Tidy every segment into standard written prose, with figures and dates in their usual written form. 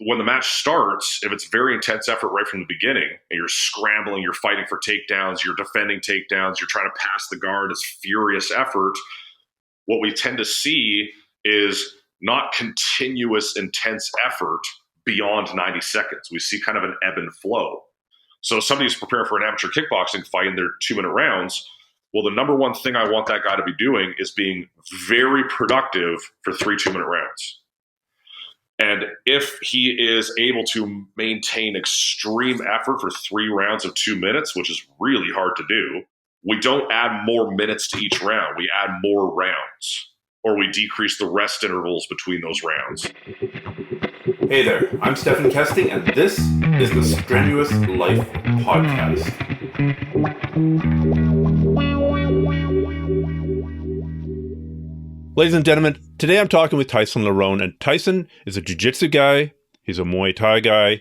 when the match starts, if it's very intense effort right from the beginning, and you're scrambling, you're fighting for takedowns, you're defending takedowns, you're trying to pass the guard, it's furious effort. What we tend to see is not continuous intense effort beyond 90 seconds. We see kind of an ebb and flow. So somebody's preparing for an amateur kickboxing fight in their 2-minute rounds. Well, the number one thing I want that guy to be doing is being very productive for 3 2-minute rounds. And if he is able to maintain extreme effort for 3 rounds of 2 minutes, which is really hard to do, we don't add more minutes to each round. We add more rounds, or we decrease the rest intervals between those rounds. Hey there, I'm Stephan Kesting, and this is the Strenuous Life Podcast. Ladies and gentlemen, today I'm talking with Tyson Larone, and Tyson is a Jiu-jitsu guy. He's a Muay Thai guy.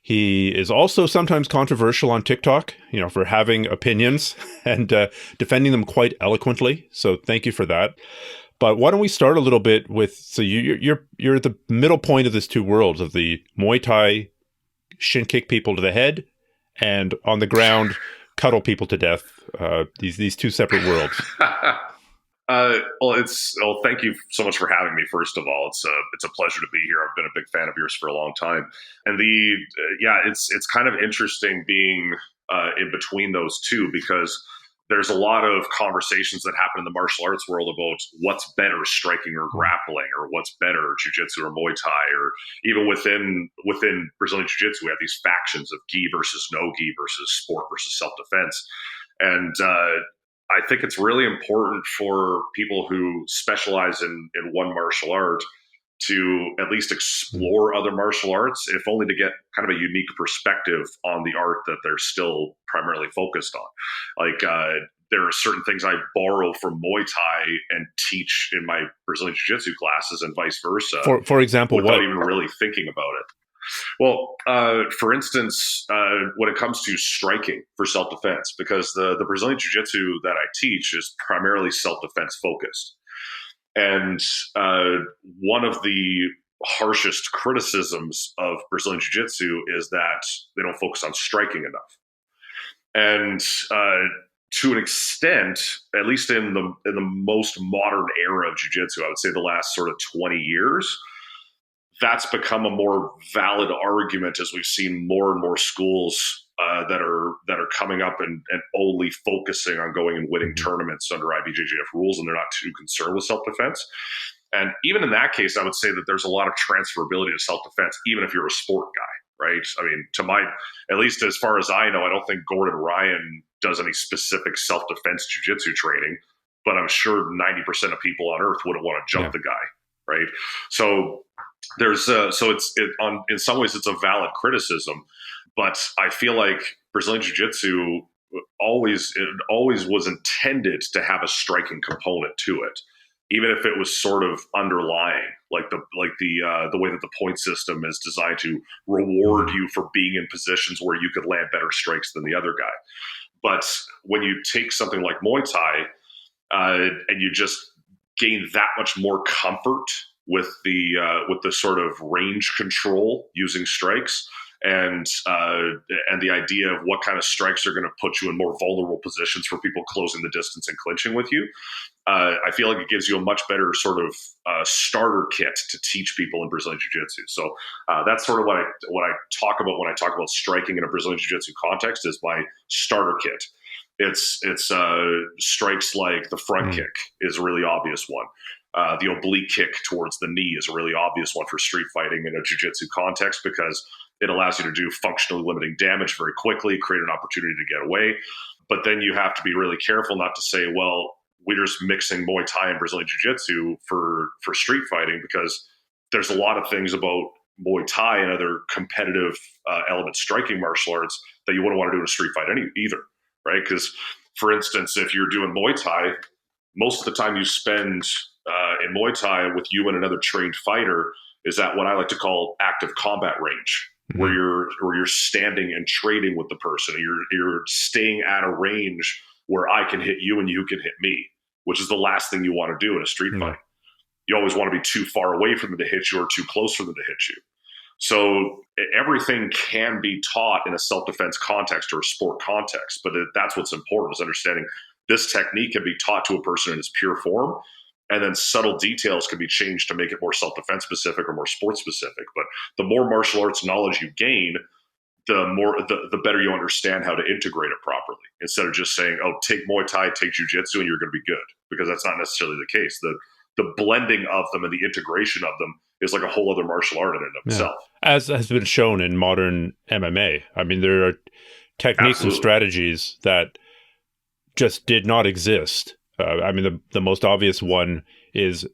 He is also sometimes controversial on TikTok, for having opinions and defending them quite eloquently. So thank you for that. But why don't we start a little bit with, so you're the middle point of these two worlds of the Muay Thai shin kick people to the head and on the ground cuddle people to death. These two separate worlds. Thank you so much for having me. First of all, it's a pleasure to be here. I've been a big fan of yours for a long time, and it's kind of interesting being in between those two, because there's a lot of conversations that happen in the martial arts world about what's better, striking or grappling, or what's better, jiu-jitsu or Muay Thai, or even within Brazilian jiu-jitsu, we have these factions of gi versus no gi versus sport versus self-defense, and I think it's really important for people who specialize in one martial art to at least explore other martial arts, if only to get kind of a unique perspective on the art that they're still primarily focused on. Like there are certain things I borrow from Muay Thai and teach in my Brazilian Jiu-Jitsu classes, and vice versa. For example, without even really thinking about it. Well, for instance, when it comes to striking for self-defense, because the Brazilian Jiu-Jitsu that I teach is primarily self-defense focused. And one of the harshest criticisms of Brazilian Jiu-Jitsu is that they don't focus on striking enough. And to an extent, at least in the most modern era of Jiu-Jitsu, I would say the last sort of 20 years, that's become a more valid argument as we've seen more and more schools that are coming up and only focusing on going and winning tournaments under IBJJF rules, and they're not too concerned with self-defense. And even in that case, I would say that there's a lot of transferability to self-defense, even if you're a sport guy, right? I mean, at least as far as I know, I don't think Gordon Ryan does any specific self-defense jiu-jitsu training, but I'm sure 90% of people on earth wouldn't want to jump the guy, right? So there's in some ways it's a valid criticism, but I feel like Brazilian Jiu-Jitsu always was intended to have a striking component to it, even if it was sort of underlying, like the way that the point system is designed to reward you for being in positions where you could land better strikes than the other guy. But when you take something like Muay Thai and you just gain that much more comfort with the sort of range control using strikes, and the idea of what kind of strikes are going to put you in more vulnerable positions for people closing the distance and clinching with you, I feel like it gives you a much better sort of starter kit to teach people in Brazilian Jiu-Jitsu. So that's sort of what I talk about when I talk about striking in a Brazilian Jiu-Jitsu context is my starter kit. It's strikes like the front kick is a really obvious one. The oblique kick towards the knee is a really obvious one for street fighting in a jiu-jitsu context, because it allows you to do functionally limiting damage very quickly, create an opportunity to get away. But then you have to be really careful not to say, well, we're just mixing Muay Thai and Brazilian Jiu-Jitsu for street fighting, because there's a lot of things about Muay Thai and other competitive element striking martial arts that you wouldn't want to do in a street fight either, right? Because, for instance, if you're doing Muay Thai, most of the time you spend in Muay Thai with you and another trained fighter is at what I like to call active combat range, where you're standing and trading with the person. You're staying at a range where I can hit you and you can hit me, which is the last thing you want to do in a street fight. You always want to be too far away from them to hit you or too close for them to hit you. So everything can be taught in a self-defense context or a sport context, but that's what's important, is understanding this technique can be taught to a person in its pure form, and then subtle details can be changed to make it more self-defense specific or more sport specific. But the more martial arts knowledge you gain, the better you understand how to integrate it properly, instead of just saying, oh, take Muay Thai, take Jiu-Jitsu, and you're going to be good, because that's not necessarily the case. The blending of them and the integration of them is like a whole other martial art in and of itself. As has been shown in modern MMA. I mean, there are techniques and strategies that just did not exist. I mean, the most obvious one is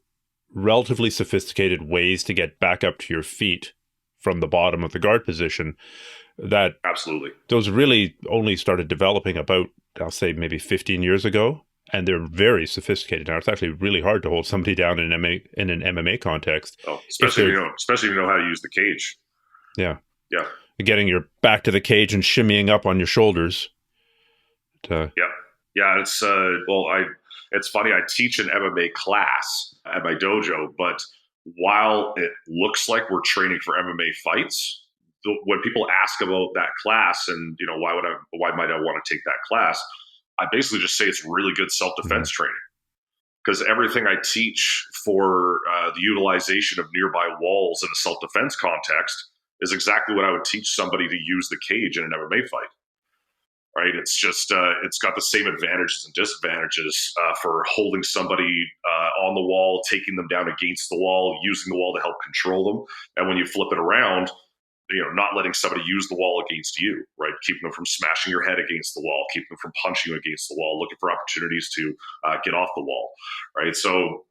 relatively sophisticated ways to get back up to your feet from the bottom of the guard position. That those really only started developing about, I'll say, maybe 15 years ago. And they're very sophisticated now. It's actually really hard to hold somebody down in an MMA context. Oh, especially if you know how to use the cage. Yeah. Yeah. Getting your back to the cage and shimmying up on your shoulders. Yeah. It's it's funny. I teach an MMA class at my dojo, but while it looks like we're training for MMA fights, when people ask about that class and why might I want to take that class, I basically just say it's really good self-defense training, because everything I teach for the utilization of nearby walls in a self-defense context is exactly what I would teach somebody to use the cage in an MMA fight. Right? It's just it's got the same advantages and disadvantages for holding somebody on the wall, taking them down against the wall, using the wall to help control them, and when you flip it around, not letting somebody use the wall against you, right? Keeping them from smashing your head against the wall, keeping them from punching you against the wall, looking for opportunities to get off the wall, right? So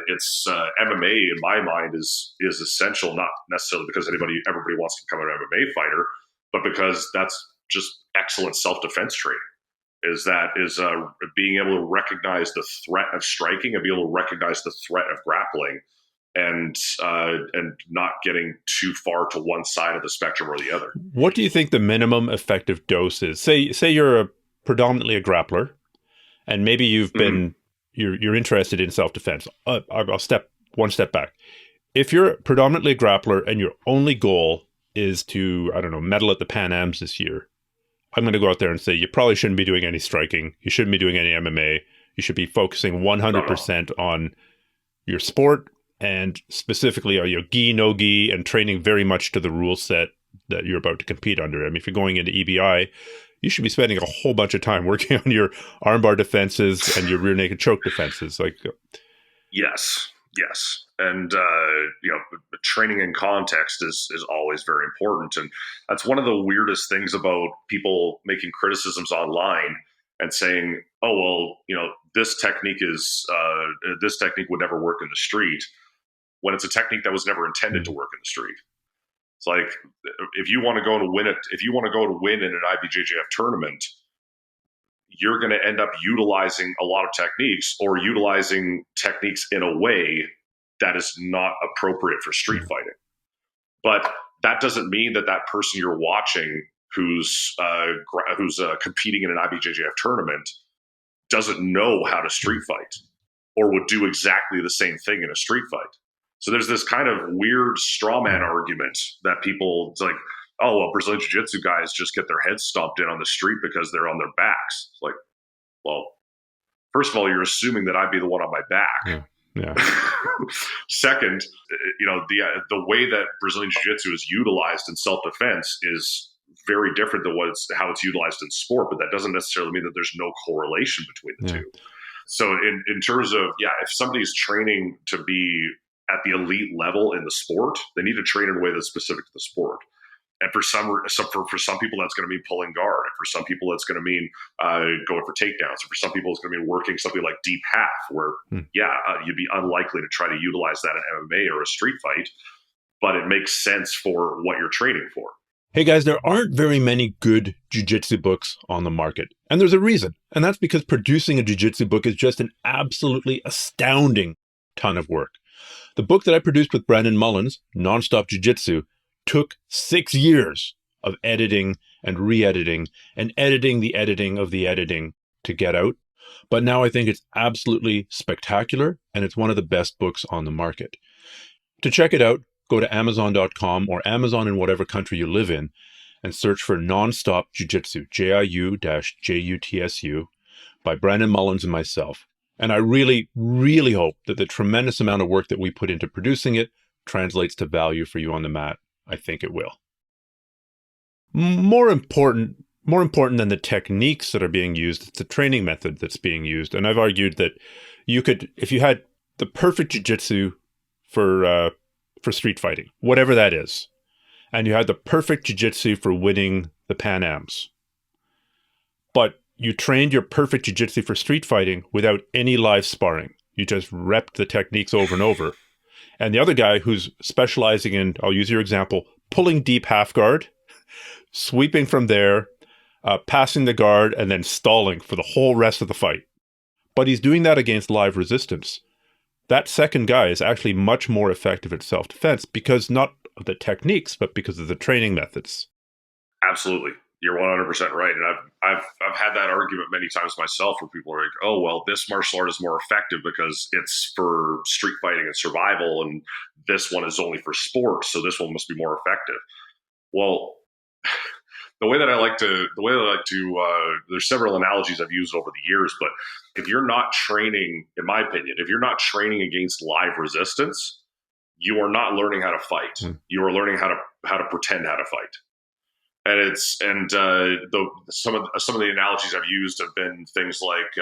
it's MMA, in my mind, is essential, not necessarily because everybody wants to become an MMA fighter, but because that's just excellent self-defense training. Is being able to recognize the threat of striking and be able to recognize the threat of grappling, and not getting too far to one side of the spectrum or the other. What do you think the minimum effective dose is? Say you're predominantly a grappler, and maybe you've been you're interested in self-defense. I'll step one step back. If you're predominantly a grappler and your only goal is to, I don't know, medal at the Pan Ams this year, I'm going to go out there and say you probably shouldn't be doing any striking. You shouldn't be doing any MMA. You should be focusing 100% on your sport, and specifically are your gi, no gi, and training very much to the rule set that you're about to compete under. I mean, if you're going into EBI, you should be spending a whole bunch of time working on your armbar defenses and your rear naked choke defenses. Yes. And, training in context is always very important. And that's one of the weirdest things about people making criticisms online and saying, oh, well, this technique would never work in the street, when it's a technique that was never intended to work in the street. It's like, if you want to go to win in an IBJJF tournament, you're going to end up utilizing a lot of techniques, or utilizing techniques in a way that is not appropriate for street fighting. But that doesn't mean that person you're watching who's competing in an IBJJF tournament doesn't know how to street fight, or would do exactly the same thing in a street fight. So there's this kind of weird straw man argument that people, it's like, oh, well, Brazilian Jiu-Jitsu guys just get their heads stomped in on the street because they're on their backs. It's like, well, first of all, you're assuming that I'd be the one on my back. Yeah. Second, the way that Brazilian Jiu-Jitsu is utilized in self-defense is very different than how it's utilized in sport, but that doesn't necessarily mean that there's no correlation between the two. So in terms of, if somebody's training to be at the elite level in the sport, they need to train in a way that's specific to the sport. And for some people, that's going to mean pulling guard. And for some people, that's going to mean going for takedowns. And for some people, it's going to mean working something like deep half, where, you'd be unlikely to try to utilize that in MMA or a street fight, but it makes sense for what you're training for. Hey guys, there aren't very many good jiu-jitsu books on the market. And there's a reason. And that's because producing a jiu-jitsu book is just an absolutely astounding ton of work. The book that I produced with Brandon Mullins, Nonstop Jiu-Jitsu, took 6 years of editing and re-editing and editing the editing of the editing to get out. But now I think it's absolutely spectacular, and it's one of the best books on the market. To check it out, go to Amazon.com or Amazon in whatever country you live in and search for Nonstop Jiu-Jitsu, JIU-JUTSU, by Brandon Mullins and myself. And I really, really hope that the tremendous amount of work that we put into producing it translates to value for you on the mat. I think it will. More important than the techniques that are being used, it's the training method that's being used. And I've argued that you could, if you had the perfect jiu-jitsu for street fighting, whatever that is, and you had the perfect jiu-jitsu for winning the Pan Ams, but you trained your perfect jiu-jitsu for street fighting without any live sparring. You just repped the techniques over and over. And the other guy who's specializing in, I'll use your example, pulling deep half guard, sweeping from there, passing the guard, and then stalling for the whole rest of the fight. But he's doing that against live resistance. That second guy is actually much more effective at self-defense because not of the techniques, but because of the training methods. Absolutely. You're 100% right. And I've had that argument many times myself where people are like, oh, well, this martial art is more effective because it's for street fighting and survival, and this one is only for sports, so this one must be more effective. Well, the way that I like to, there's several analogies I've used over the years, but if you're not training, in my opinion, if you're not training against live resistance, you are not learning how to fight. You are learning how to pretend how to fight. And some of the analogies I've used have been things like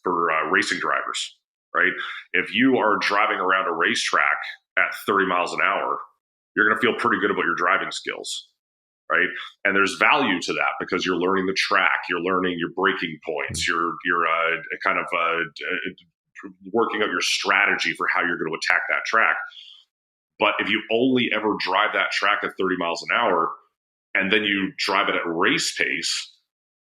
for racing drivers, right? If you are driving around a racetrack at 30 miles an hour, you're going to feel pretty good about your driving skills, right? And there's value to that because you're learning the track, you're learning your braking points, you're kind of working out your strategy for how you're going to attack that track. But if you only ever drive that track at 30 miles an hour, and then you drive it at race pace,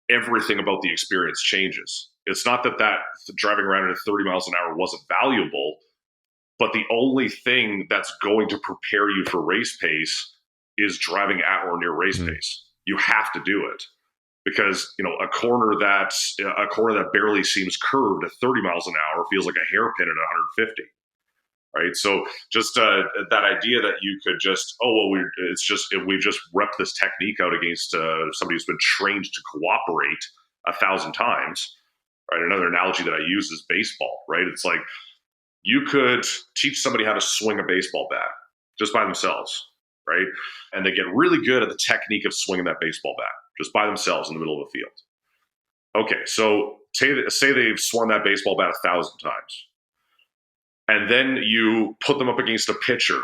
everything about the experience changes. It's not that driving around at 30 miles an hour wasn't valuable, but the only thing that's going to prepare you for race pace is driving at or near race pace. You have to do it because, a corner that barely seems curved at 30 miles an hour feels like a hairpin at 150. Right. So just that idea that you could just, we've just repped this technique out against somebody who's been trained to cooperate 1,000 times. Right. Another analogy that I use is baseball. Right. It's like you could teach somebody how to swing a baseball bat just by themselves. Right. And they get really good at the technique of swinging that baseball bat just by themselves in the middle of the field. Okay. So say they've swung that baseball bat 1,000 times. And then you put them up against a pitcher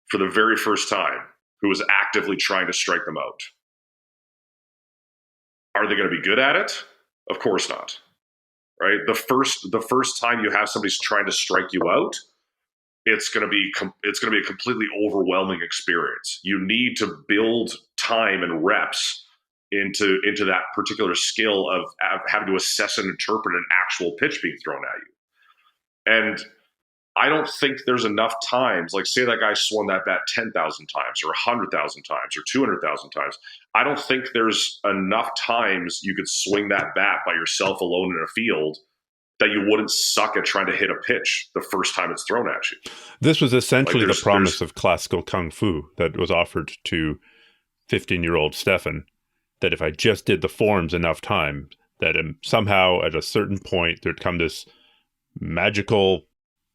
for the very first time who is actively trying to strike them out. Are they going to be good at it? Of course not. Right? The first time you have somebody trying to strike you out, it's going to be a completely overwhelming experience. You need to build time and reps into that particular skill of having to assess and interpret an actual pitch being thrown at you. And I don't think there's enough times, like say that guy swung that bat 10,000 times or 100,000 times or 200,000 times. I don't think there's enough times you could swing that bat by yourself alone in a field that you wouldn't suck at trying to hit a pitch the first time it's thrown at you. This was essentially the promise of classical kung fu that was offered to 15-year-old Stephan, that if I just did the forms enough time, that somehow at a certain point there'd come this magical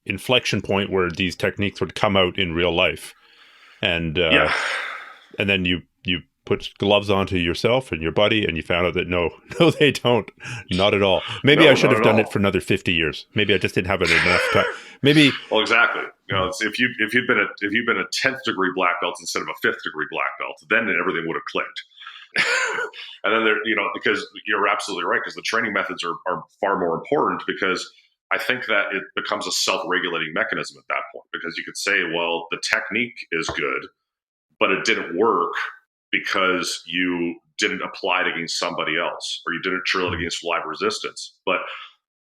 inflection point where these techniques would come out in real life. And and then you put gloves onto yourself and your buddy and you found out that no they don't, not at all. Maybe I should have done it for another 50 years. Maybe I just didn't have it enough time. Maybe well, exactly. If you've been a 10th degree black belt instead of a 5th degree black belt, then everything would have clicked. And then because you're absolutely right, because the training methods are far more important, because I think that it becomes a self-regulating mechanism at that point, because you could say, well, the technique is good, but it didn't work because you didn't apply it against somebody else, or you didn't drill it against live resistance. But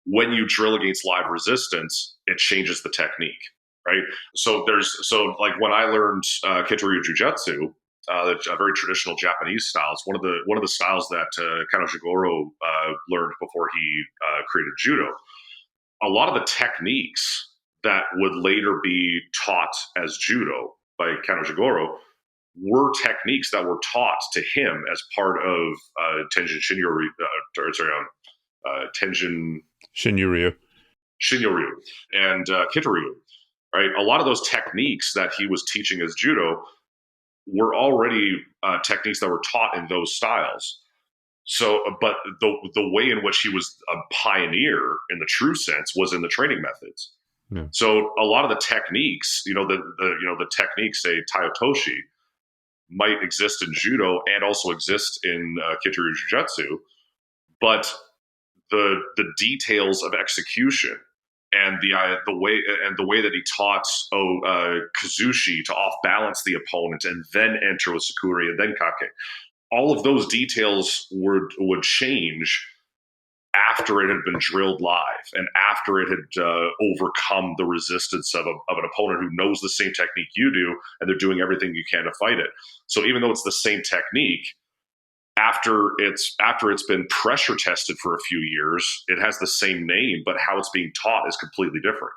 when you drill against live resistance, it changes the technique, right? So like when I learned Kito-ryu Jiu-Jitsu, a very traditional Japanese style, it's one of the styles that Kano Shigoro learned before he created judo. A lot of the techniques that would later be taught as judo by Kanejigoro were techniques that were taught to him as part of Tenjin Shinryu, Tenjin Shinryu and Kitaryu. Right, a lot of those techniques that he was teaching as judo were already techniques that were taught in those styles. So, but the way in which he was a pioneer in the true sense was in the training methods. Yeah. So, a lot of the techniques, the techniques, say Taiotoshi, might exist in judo and also exist in Kitaryu Jiu-Jitsu, but the details of execution and the way that he taught Kazushi to off balance the opponent and then enter with Sakuri and then Kake, all of those details would change after it had been drilled live and after it had overcome the resistance of an opponent who knows the same technique you do, and they're doing everything you can to fight it. So even though it's the same technique, after it's been pressure tested for a few years, it has the same name, but how it's being taught is completely different.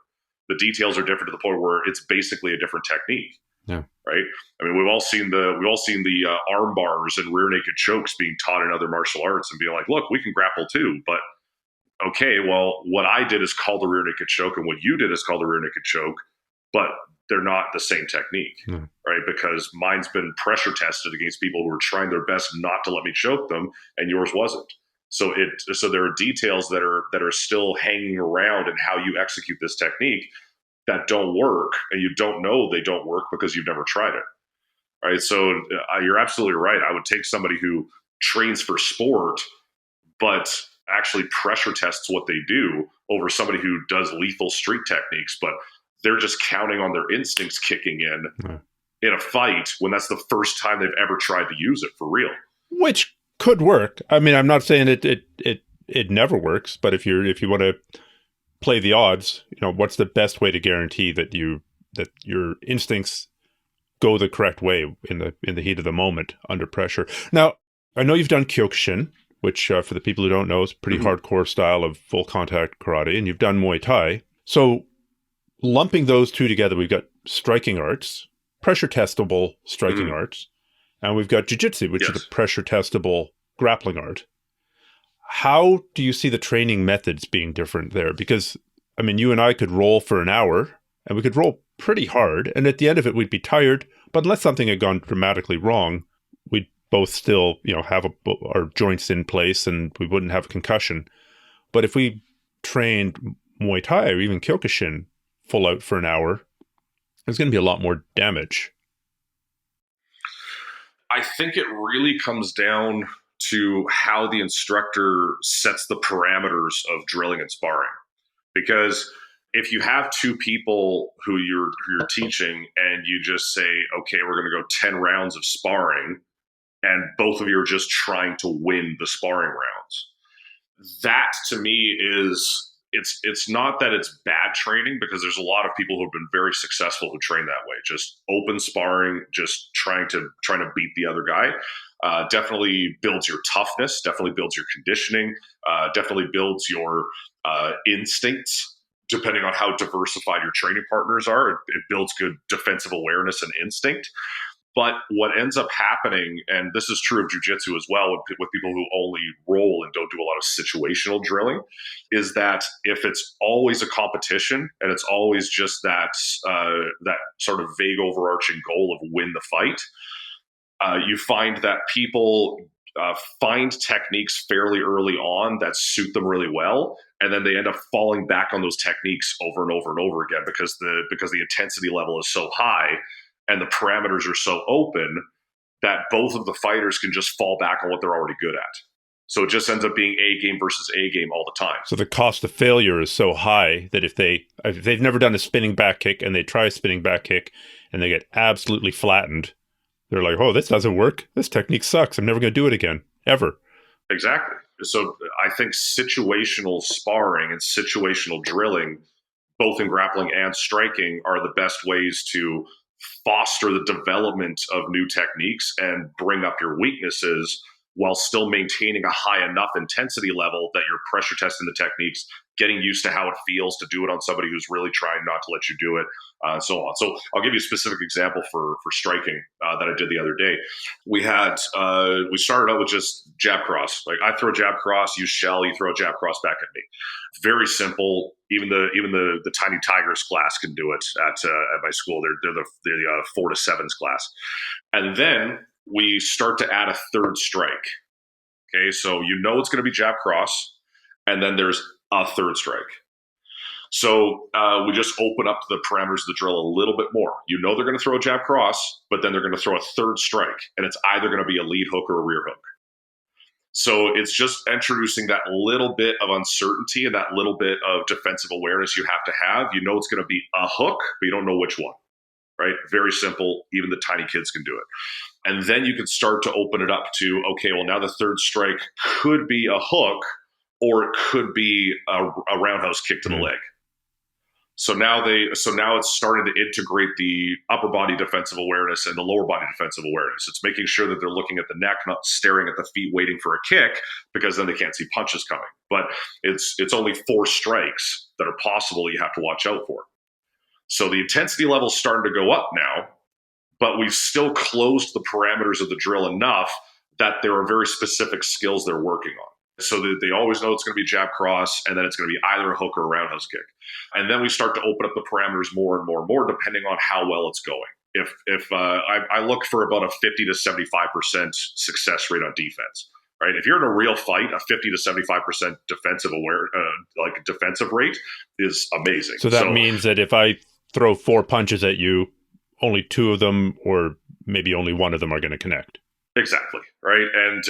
The details are different to the point where it's basically a different technique. Yeah. Right. I mean, we've all seen the arm bars and rear naked chokes being taught in other martial arts and being like, look, we can grapple too, but okay, well, what I did is called the rear naked choke, and what you did is called the rear naked choke, but they're not the same technique, right? Because mine's been pressure tested against people who are trying their best not to let me choke them, and yours wasn't. So there are details that are still hanging around in how you execute this technique that don't work, and you don't know they don't work because you've never tried it, right? So you're absolutely right. I would take somebody who trains for sport, but actually pressure tests what they do over somebody who does lethal street techniques, but they're just counting on their instincts kicking in a fight when that's the first time they've ever tried to use it for real. Which could work. I mean, I'm not saying it never works, but if you want to play the odds, what's the best way to guarantee that your instincts go the correct way in the heat of the moment under pressure? Now, I know you've done Kyokushin, which for the people who don't know is a pretty hardcore style of full contact karate, and you've done Muay Thai. So lumping those two together, we've got striking arts, pressure testable striking arts, and we've got jiu-jitsu, which is a pressure testable grappling art. How do you see the training methods being different there? Because, I mean, you and I could roll for an hour, and we could roll pretty hard, and at the end of it, we'd be tired, but unless something had gone dramatically wrong, we'd both still, have our joints in place, and we wouldn't have a concussion. But if we trained Muay Thai or even Kyokushin full out for an hour, there's going to be a lot more damage. I think it really comes down to how the instructor sets the parameters of drilling and sparring. Because if you have two people who you're teaching and you just say, okay, we're going to go 10 rounds of sparring, and both of you are just trying to win the sparring rounds, that to me is, it's not that it's bad training, because there's a lot of people who have been very successful who train that way, just open sparring, just trying to beat the other guy. Definitely builds your toughness, definitely builds your conditioning, definitely builds your instincts. Depending on how diversified your training partners are, it builds good defensive awareness and instinct. But what ends up happening, and this is true of jiu-jitsu as well, with people who only roll and don't do a lot of situational drilling, is that if it's always a competition and it's always just that sort of vague overarching goal of win the fight, you find that people find techniques fairly early on that suit them really well, and then they end up falling back on those techniques over and over and over again because the intensity level is so high and the parameters are so open that both of the fighters can just fall back on what they're already good at. So it just ends up being A game versus A game all the time. So the cost of failure is so high that if they've never done a spinning back kick and they try a spinning back kick and they get absolutely flattened, they're like, oh, this doesn't work. This technique sucks. I'm never going to do it again, ever. Exactly. So I think situational sparring and situational drilling, both in grappling and striking, are the best ways to foster the development of new techniques and bring up your weaknesses while still maintaining a high enough intensity level that you're pressure testing the techniques, getting used to how it feels to do it on somebody who's really trying not to let you do it, and so on. So I'll give you a specific example for striking that I did the other day. We started out with just jab cross. Like I throw jab cross, you shell, you throw a jab cross back at me. Very simple. Even the tiny tigers class can do it at my school. They're the 4 to 7s class, and then we start to add a third strike. Okay, so it's going to be jab cross, and then there's a third strike. So we just open up the parameters of the drill a little bit more. They're going to throw a jab cross, but then they're going to throw a third strike, and it's either going to be a lead hook or a rear hook. So it's just introducing that little bit of uncertainty and that little bit of defensive awareness you have to have. It's going to be a hook, but you don't know which one, right? Very simple. Even the tiny kids can do it. And then you can start to open it up to, okay, well, now the third strike could be a hook or it could be a roundhouse kick to the leg. So now it's starting to integrate the upper body defensive awareness and the lower body defensive awareness. It's making sure that they're looking at the neck, not staring at the feet, waiting for a kick, because then they can't see punches coming. But it's only 4 strikes that are possible you have to watch out for. So the intensity level is starting to go up now, but we've still closed the parameters of the drill enough that there are very specific skills they're working on. So that they always know it's going to be jab cross, and then it's going to be either a hook or a roundhouse kick. And then we start to open up the parameters more and more and more, depending on how well it's going. If I look for about a 50 to 75% success rate on defense, right? If you're in a real fight, a 50 to 75% defensive rate is amazing. So that means that if I throw 4 punches at you, only 2 of them, or maybe only 1 of them, are going to connect. Exactly, right? And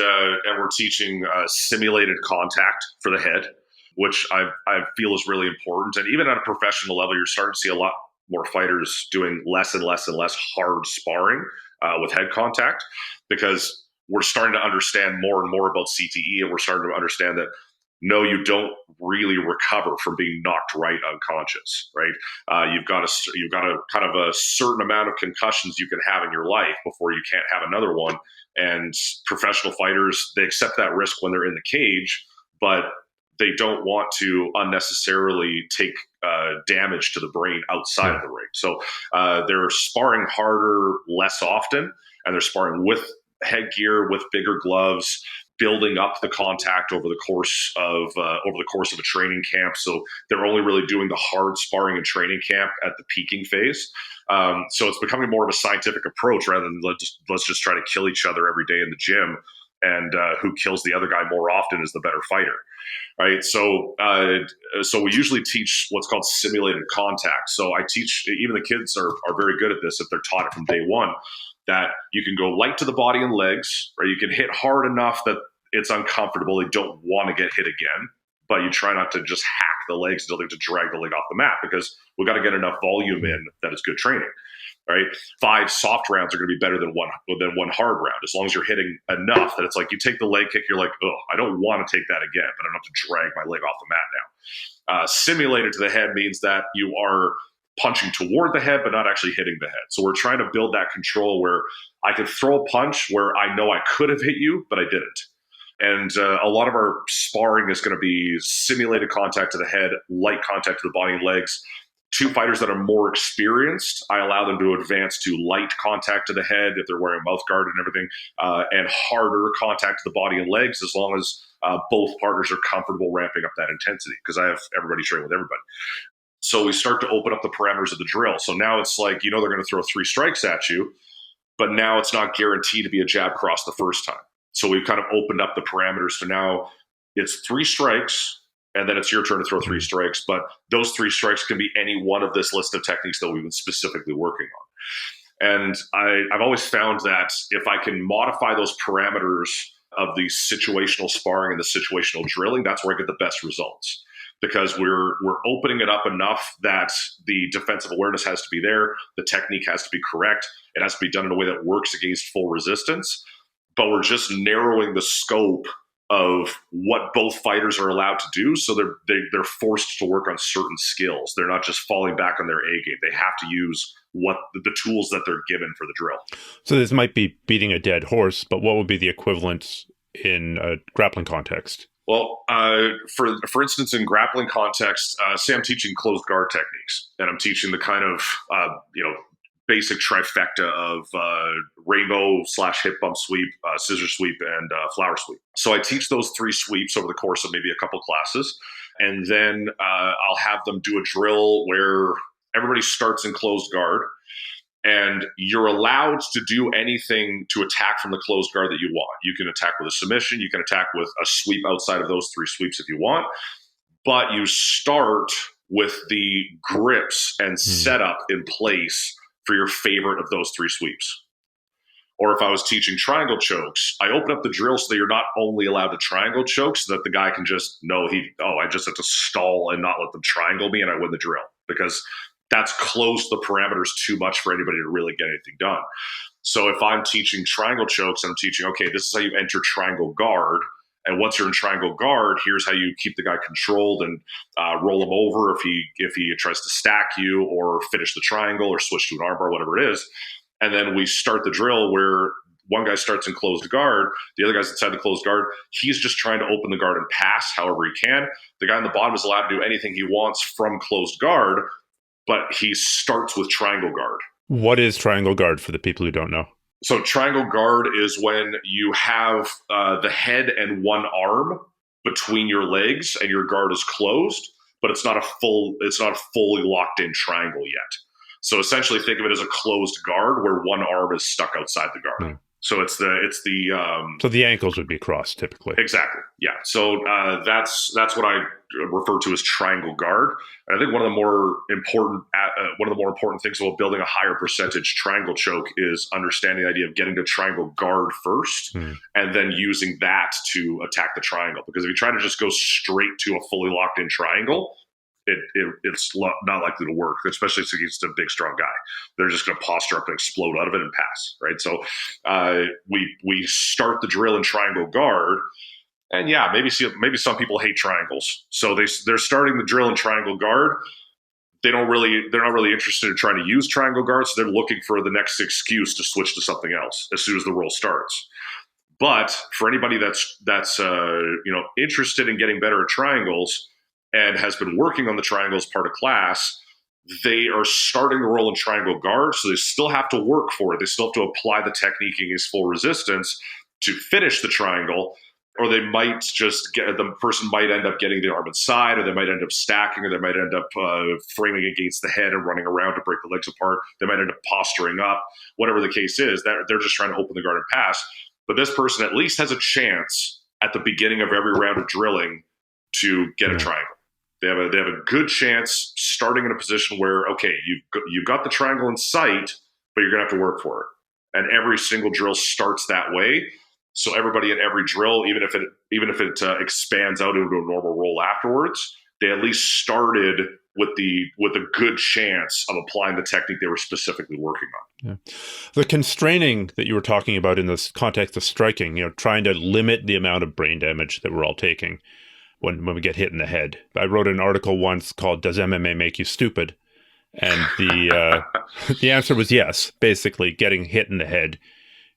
we're teaching simulated contact for the head, which I feel is really important. And even at a professional level, you're starting to see a lot more fighters doing less and less and less hard sparring with head contact, because we're starting to understand more and more about CTE, and we're starting to understand that no, you don't really recover from being knocked right unconscious, right? You've got a kind of a certain amount of concussions you can have in your life before you can't have another one. And professional fighters, they accept that risk when they're in the cage, but they don't want to unnecessarily take damage to the brain outside of the ring. So they're sparring harder less often, and they're sparring with headgear, with bigger gloves, building up the contact over the course of a training camp. So they're only really doing the hard sparring in training camp at the peaking phase. So it's becoming more of a scientific approach rather than let's just try to kill each other every day in the gym, and who kills the other guy more often is the better fighter, right? So we usually teach what's called simulated contact. So I teach, even the kids are very good at this if they're taught it from day one, that you can go light to the body and legs, or you can hit hard enough that it's uncomfortable. They don't want to get hit again, but you try not to just hack the legs until they have to drag the leg off the mat, because we've got to get enough volume in that is good training, right? 5 soft rounds are going to be better than one hard round, as long as you're hitting enough that it's like you take the leg kick, you're like, oh, I don't want to take that again, but I don't have to drag my leg off the mat now. Simulated to the head means that you are punching toward the head, but not actually hitting the head. So we're trying to build that control where I could throw a punch where I know I could have hit you, but I didn't. And a lot of our sparring is going to be simulated contact to the head, light contact to the body and legs. 2 fighters that are more experienced, I allow them to advance to light contact to the head if they're wearing a mouth guard and everything, and harder contact to the body and legs, as long as both partners are comfortable ramping up that intensity, because I have everybody train with everybody. So we start to open up the parameters of the drill. So now it's like, they're going to throw 3 strikes at you, but now it's not guaranteed to be a jab cross the first time. So we've kind of opened up the parameters. So now it's 3 strikes, and then it's your turn to throw 3 strikes. But those 3 strikes can be any one of this list of techniques that we've been specifically working on. And I've always found that if I can modify those parameters of the situational sparring and the situational drilling, that's where I get the best results. Because we're opening it up enough that the defensive awareness has to be there, the technique has to be correct, it has to be done in a way that works against full resistance. But we're just narrowing the scope of what both fighters are allowed to do, so they're forced to work on certain skills. They're not just falling back on their A game. They have to use what the tools that they're given for the drill. So this might be beating a dead horse, but what would be the equivalent in a grappling context? Well, for instance, in grappling context, say I'm teaching closed guard techniques, and I'm teaching the kind of basic trifecta of rainbow / hip bump sweep, scissor sweep, and flower sweep. So I teach those 3 sweeps over the course of maybe a couple classes, and then I'll have them do a drill where everybody starts in closed guard. And you're allowed to do anything to attack from the closed guard that you want. You can attack with a submission. You can attack with a sweep outside of those 3 sweeps if you want. But you start with the grips and setup in place for your favorite of those 3 sweeps. Or if I was teaching triangle chokes, I open up the drill so that you're not only allowed to triangle choke, so that the guy can just know I just have to stall and not let them triangle me and I win the drill. Because that's closed the parameters too much for anybody to really get anything done. So if I'm teaching triangle chokes, I'm teaching, okay, this is how you enter triangle guard. And once you're in triangle guard, here's how you keep the guy controlled and roll him over if he tries to stack you or finish the triangle or switch to an armbar, whatever it is. And then we start the drill where one guy starts in closed guard, the other guy's inside the closed guard. He's just trying to open the guard and pass however he can. The guy on the bottom is allowed to do anything he wants from closed guard, but he starts with triangle guard. What is triangle guard for the people who don't know? So triangle guard is when you have the head and one arm between your legs and your guard is closed, but it's not a fully locked in triangle yet. So essentially think of it as a closed guard where one arm is stuck outside the guard. So it's the so the ankles would be crossed typically. Exactly. Yeah. So that's what I refer to as triangle guard. And I think one of the more important things about building a higher percentage triangle choke is understanding the idea of getting to triangle guard first and then using that to attack the triangle. Because if you try to just go straight to a fully locked in triangle, it's not likely to work, especially against a big, strong guy. They're just going to posture up and explode out of it and pass, right? So we start the drill in triangle guard, and yeah, maybe some people hate triangles, so they're starting the drill in triangle guard. They're not really interested in trying to use triangle guard, so they're looking for the next excuse to switch to something else as soon as the roll starts. But for anybody that's interested in getting better at triangles and has been working on the triangles part of class, they are starting the roll in triangle guard, so they still have to work for it. They still have to apply the technique against full resistance to finish the triangle, or they might the person might end up getting the arm inside, or they might end up stacking, or they might end up framing against the head and running around to break the legs apart. They might end up posturing up. Whatever the case is, they're just trying to open the guard and pass. But this person at least has a chance at the beginning of every round of drilling to get a triangle. They have a good chance starting in a position where, okay, you've got the triangle in sight, but you're going to have to work for it. And every single drill starts that way. So everybody in every drill, even if it expands out into a normal roll afterwards, they at least started with a good chance of applying the technique they were specifically working on. Yeah. The constraining that you were talking about in this context of striking, trying to limit the amount of brain damage that we're all taking when we get hit in the head. I wrote an article once called "Does MMA Make You Stupid?" And the answer was yes. Basically, getting hit in the head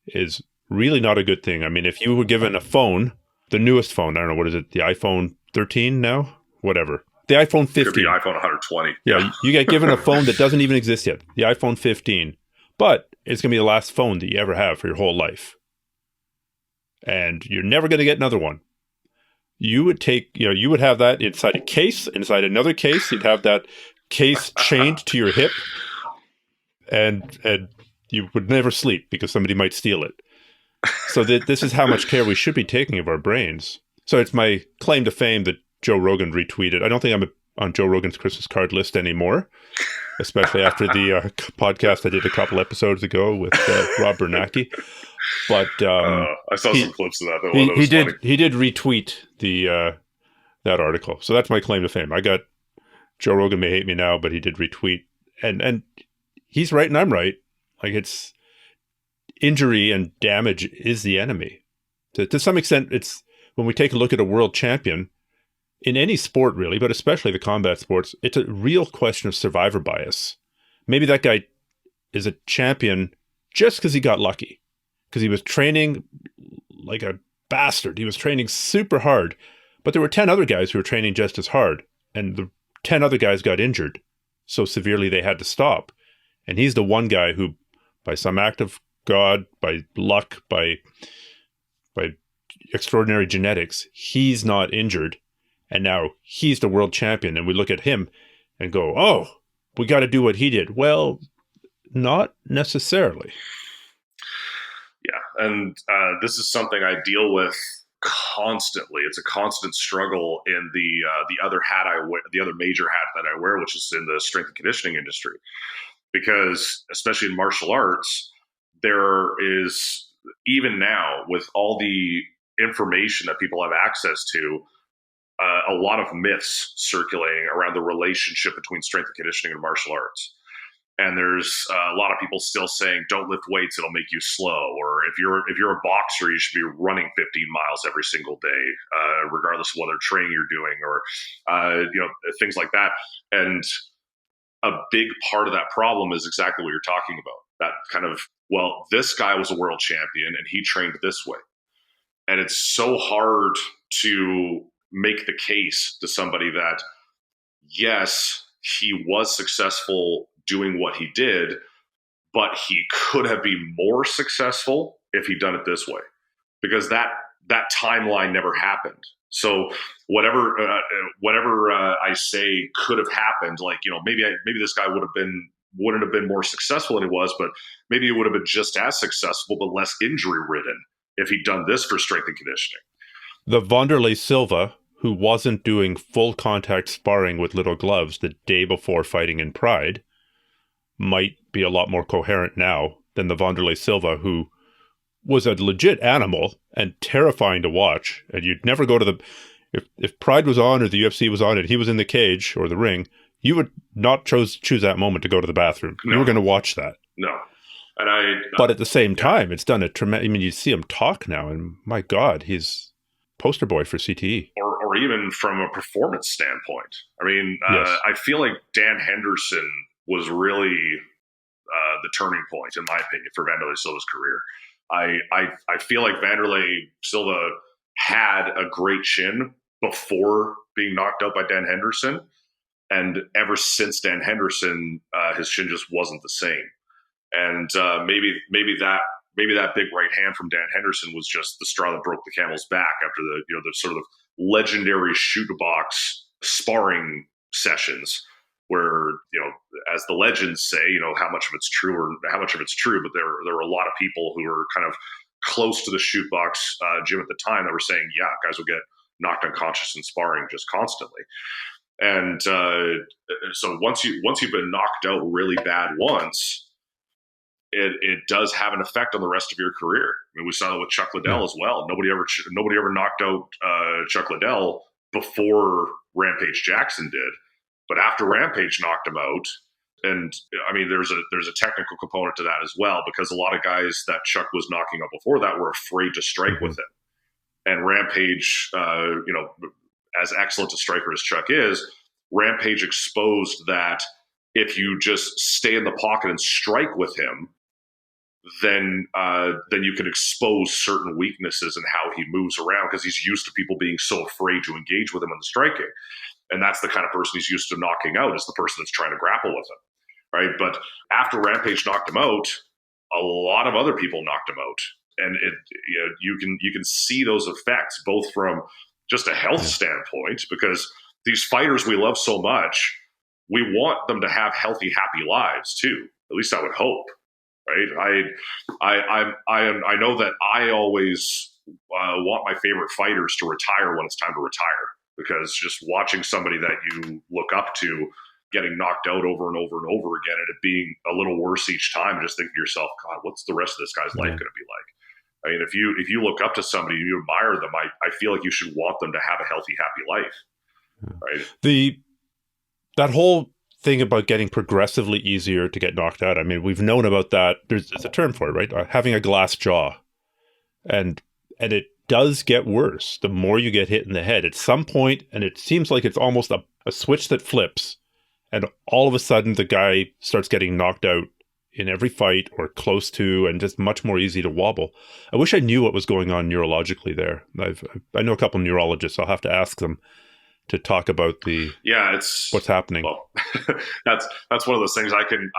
is really not a good thing. I mean, if you were given a phone, the newest phone, I don't know, what is it, the iPhone 13 now? Whatever. The iPhone 15. Could be iPhone 120. Yeah, you get given a phone that doesn't even exist yet, the iPhone 15. But it's going to be the last phone that you ever have for your whole life. And you're never going to get another one. You would have that inside a case, inside another case. You'd have that case chained to your hip, and you would never sleep because somebody might steal it. So this is how much care we should be taking of our brains. So it's my claim to fame that Joe Rogan retweeted. I don't think I'm on Joe Rogan's Christmas card list anymore, especially after the podcast I did a couple episodes ago with Rob Bernanke. But I saw some clips of that. He did retweet that article. So that's my claim to fame. I got Joe Rogan may hate me now, but he did retweet, and he's right and I'm right. Like, it's injury and damage is the enemy. To some extent, it's when we take a look at a world champion in any sport really, but especially the combat sports, it's a real question of survivor bias. Maybe that guy is a champion just because he got lucky. Because he was training like a bastard. He was training super hard, But there were 10 other guys who were training just as hard, and the 10 other guys got injured so severely they had to stop. And he's the one guy who, by some act of God, by luck, by extraordinary genetics, he's not injured. And now he's the world champion. And we look at him and go, oh, we got to do what he did. Well, not necessarily. Yeah. And this is something I deal with constantly. It's a constant struggle in the other hat I wear, the other major hat that I wear, which is in the strength and conditioning industry. Because especially in martial arts, there is, even now with all the information that people have access to, a lot of myths circulating around the relationship between strength and conditioning and martial arts. And there's a lot of people still saying, don't lift weights, it'll make you slow. Or if you're a boxer, you should be running 15 miles every single day, regardless of what training you're doing, or things like that. And a big part of that problem is exactly what you're talking about. That kind of, well, this guy was a world champion and he trained this way. And it's so hard to make the case to somebody that, yes, he was successful doing what he did, but he could have been more successful if he'd done it this way, because that timeline never happened. So whatever I say could have happened, like, maybe this guy wouldn't have been more successful than he was, but maybe it would have been just as successful but less injury ridden if he'd done this for strength and conditioning. The Wanderlei Silva, who wasn't doing full contact sparring with little gloves the day before fighting in Pride, might be a lot more coherent now than the Wanderlei Silva, who was a legit animal and terrifying to watch. And you'd never go to if Pride was on or the UFC was on and he was in the cage or the ring, you would not choose that moment to go to the bathroom. No. You were going to watch that. No. And but at the same time, it's done a tremendous, I mean, you see him talk now and my God, he's poster boy for CTE. Or even from a performance standpoint. I mean, yes. I feel like Dan Henderson was really the turning point, in my opinion, for Wanderlei Silva's career. I feel like Wanderlei Silva had a great chin before being knocked out by Dan Henderson. And ever since Dan Henderson, his chin just wasn't the same. And maybe that big right hand from Dan Henderson was just the straw that broke the camel's back after the sort of legendary shoot-box sparring sessions where, as the legends say, how much of it's true, but there were a lot of people who were kind of close to the shoot-box gym at the time that were saying, yeah, guys will get knocked unconscious in sparring just constantly. And so once you've been knocked out really bad once, it does have an effect on the rest of your career. I mean, we saw that with Chuck Liddell as well. Nobody ever knocked out Chuck Liddell before Rampage Jackson did, but after Rampage knocked him out, and I mean, there's a technical component to that as well, because a lot of guys that Chuck was knocking out before that were afraid to strike with him. And Rampage, as excellent a striker as Chuck is, Rampage exposed that if you just stay in the pocket and strike with him, then you can expose certain weaknesses in how he moves around, because he's used to people being so afraid to engage with him in the striking. And that's the kind of person he's used to knocking out, is the person that's trying to grapple with him, right? But after Rampage knocked him out, a lot of other people knocked him out. And you can see those effects both from just a health standpoint, because these fighters we love so much, we want them to have healthy, happy lives too. At least I would hope, right? I know that I always want my favorite fighters to retire when it's time to retire, because just watching somebody that you look up to getting knocked out over and over and over again, and it being a little worse each time, and just think to yourself, God, what's the rest of this guy's life going to be like? I mean, if you look up to somebody and you admire them, I feel like you should want them to have a healthy, happy life, right? That whole thing about getting progressively easier to get knocked out. I mean, we've known about that. There's a term for it, right? Having a glass jaw, and it does get worse the more you get hit in the head. At some point, and it seems like it's almost a switch that flips, and all of a sudden the guy starts getting knocked out in every fight or close to, and just much more easy to wobble. I wish I knew what was going on neurologically there. I know a couple of neurologists. I'll have to ask them to talk about what's happening. Well, that's one of those things I can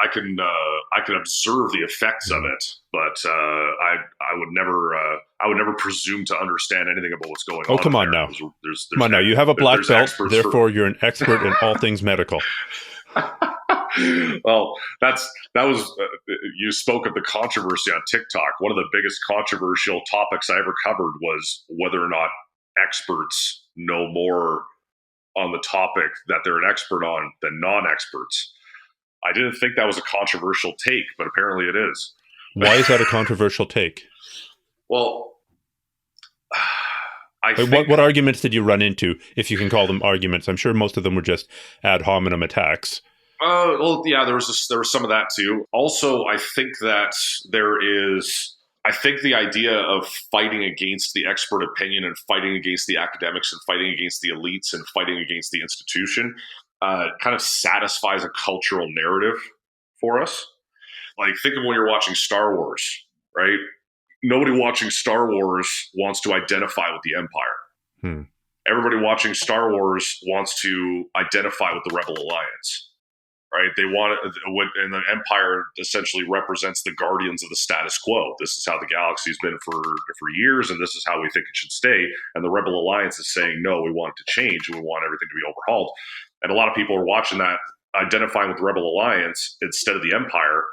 observe the effects of it, but I would never presume to understand anything about what's going on. Oh, come on now. Come on now. You have a black belt, therefore you're an expert in all things medical. Well, you spoke of the controversy on TikTok. One of the biggest controversial topics I ever covered was whether or not experts know more on the topic that they're an expert on than non-experts. I didn't think that was a controversial take, but apparently it is. Why is that a controversial take? Well, what arguments did you run into, if you can call them arguments? I'm sure most of them were just ad hominem attacks. Well, yeah, there was some of that too. Also, I think that the idea of fighting against the expert opinion and fighting against the academics and fighting against the elites and fighting against the institution kind of satisfies a cultural narrative for us. Like, think of when you're watching Star Wars, right? Nobody watching Star Wars wants to identify with the Empire. Everybody watching Star Wars wants to identify with the Rebel Alliance. Right? And the Empire essentially represents the guardians of the status quo. This is how the galaxy's been for years, and this is how we think it should stay. And the Rebel Alliance is saying, no, we want it to change, and we want everything to be overhauled. And a lot of people are watching that, identifying with the Rebel Alliance instead of the Empire,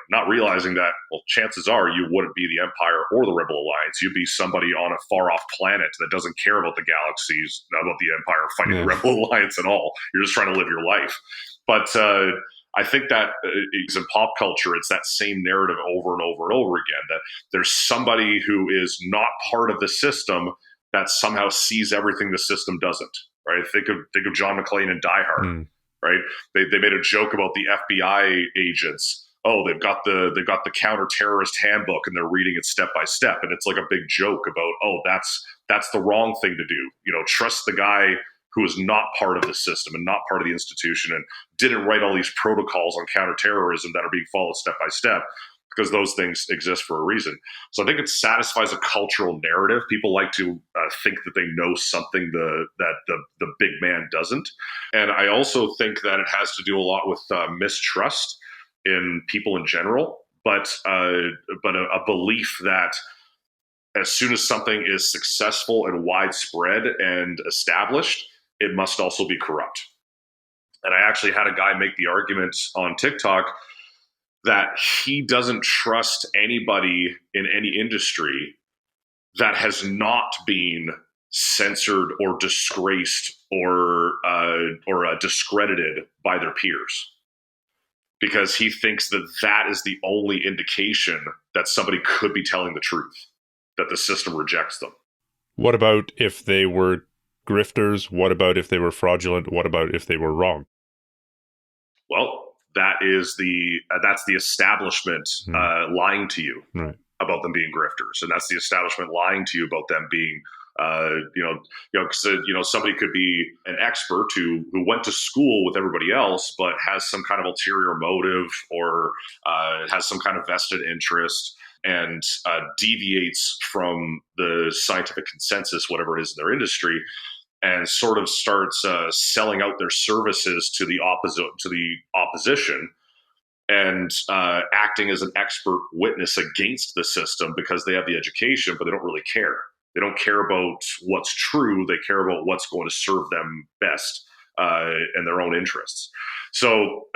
not realizing that, well, chances are you wouldn't be the Empire or the Rebel Alliance. You'd be somebody on a far-off planet that doesn't care about the galaxies, not about the Empire fighting the Rebel Alliance at all. You're just trying to live your life. But I think that in pop culture, it's that same narrative over and over and over again, that there's somebody who is not part of the system that somehow sees everything the system doesn't. Right? Think of John McClane in Die Hard. Right? They made a joke about the FBI agents. Oh, they've got the counter-terrorist handbook and they're reading it step by step, and it's like a big joke about, oh, that's the wrong thing to do. Trust the guy who is not part of the system and not part of the institution and didn't write all these protocols on counterterrorism that are being followed step by step, because those things exist for a reason. So I think it satisfies a cultural narrative. People like to think that they know something that the big man doesn't. And I also think that it has to do a lot with mistrust in people in general, but a belief that as soon as something is successful and widespread and established, it must also be corrupt. And I actually had a guy make the argument on TikTok that he doesn't trust anybody in any industry that has not been censored or disgraced or discredited by their peers, because he thinks that is the only indication that somebody could be telling the truth, that the system rejects them. What about if they were grifters? What about if they were fraudulent? What about if they were wrong? Well, that's the establishment lying to you about them being grifters, and that's the establishment lying to you about them being, somebody could be an expert who went to school with everybody else, but has some kind of ulterior motive or has some kind of vested interest and deviates from the scientific consensus, whatever it is in their industry, and sort of starts selling out their services to the opposition and acting as an expert witness against the system because they have the education, but they don't really care. They don't care about what's true. They care about what's going to serve them best and their own interests. So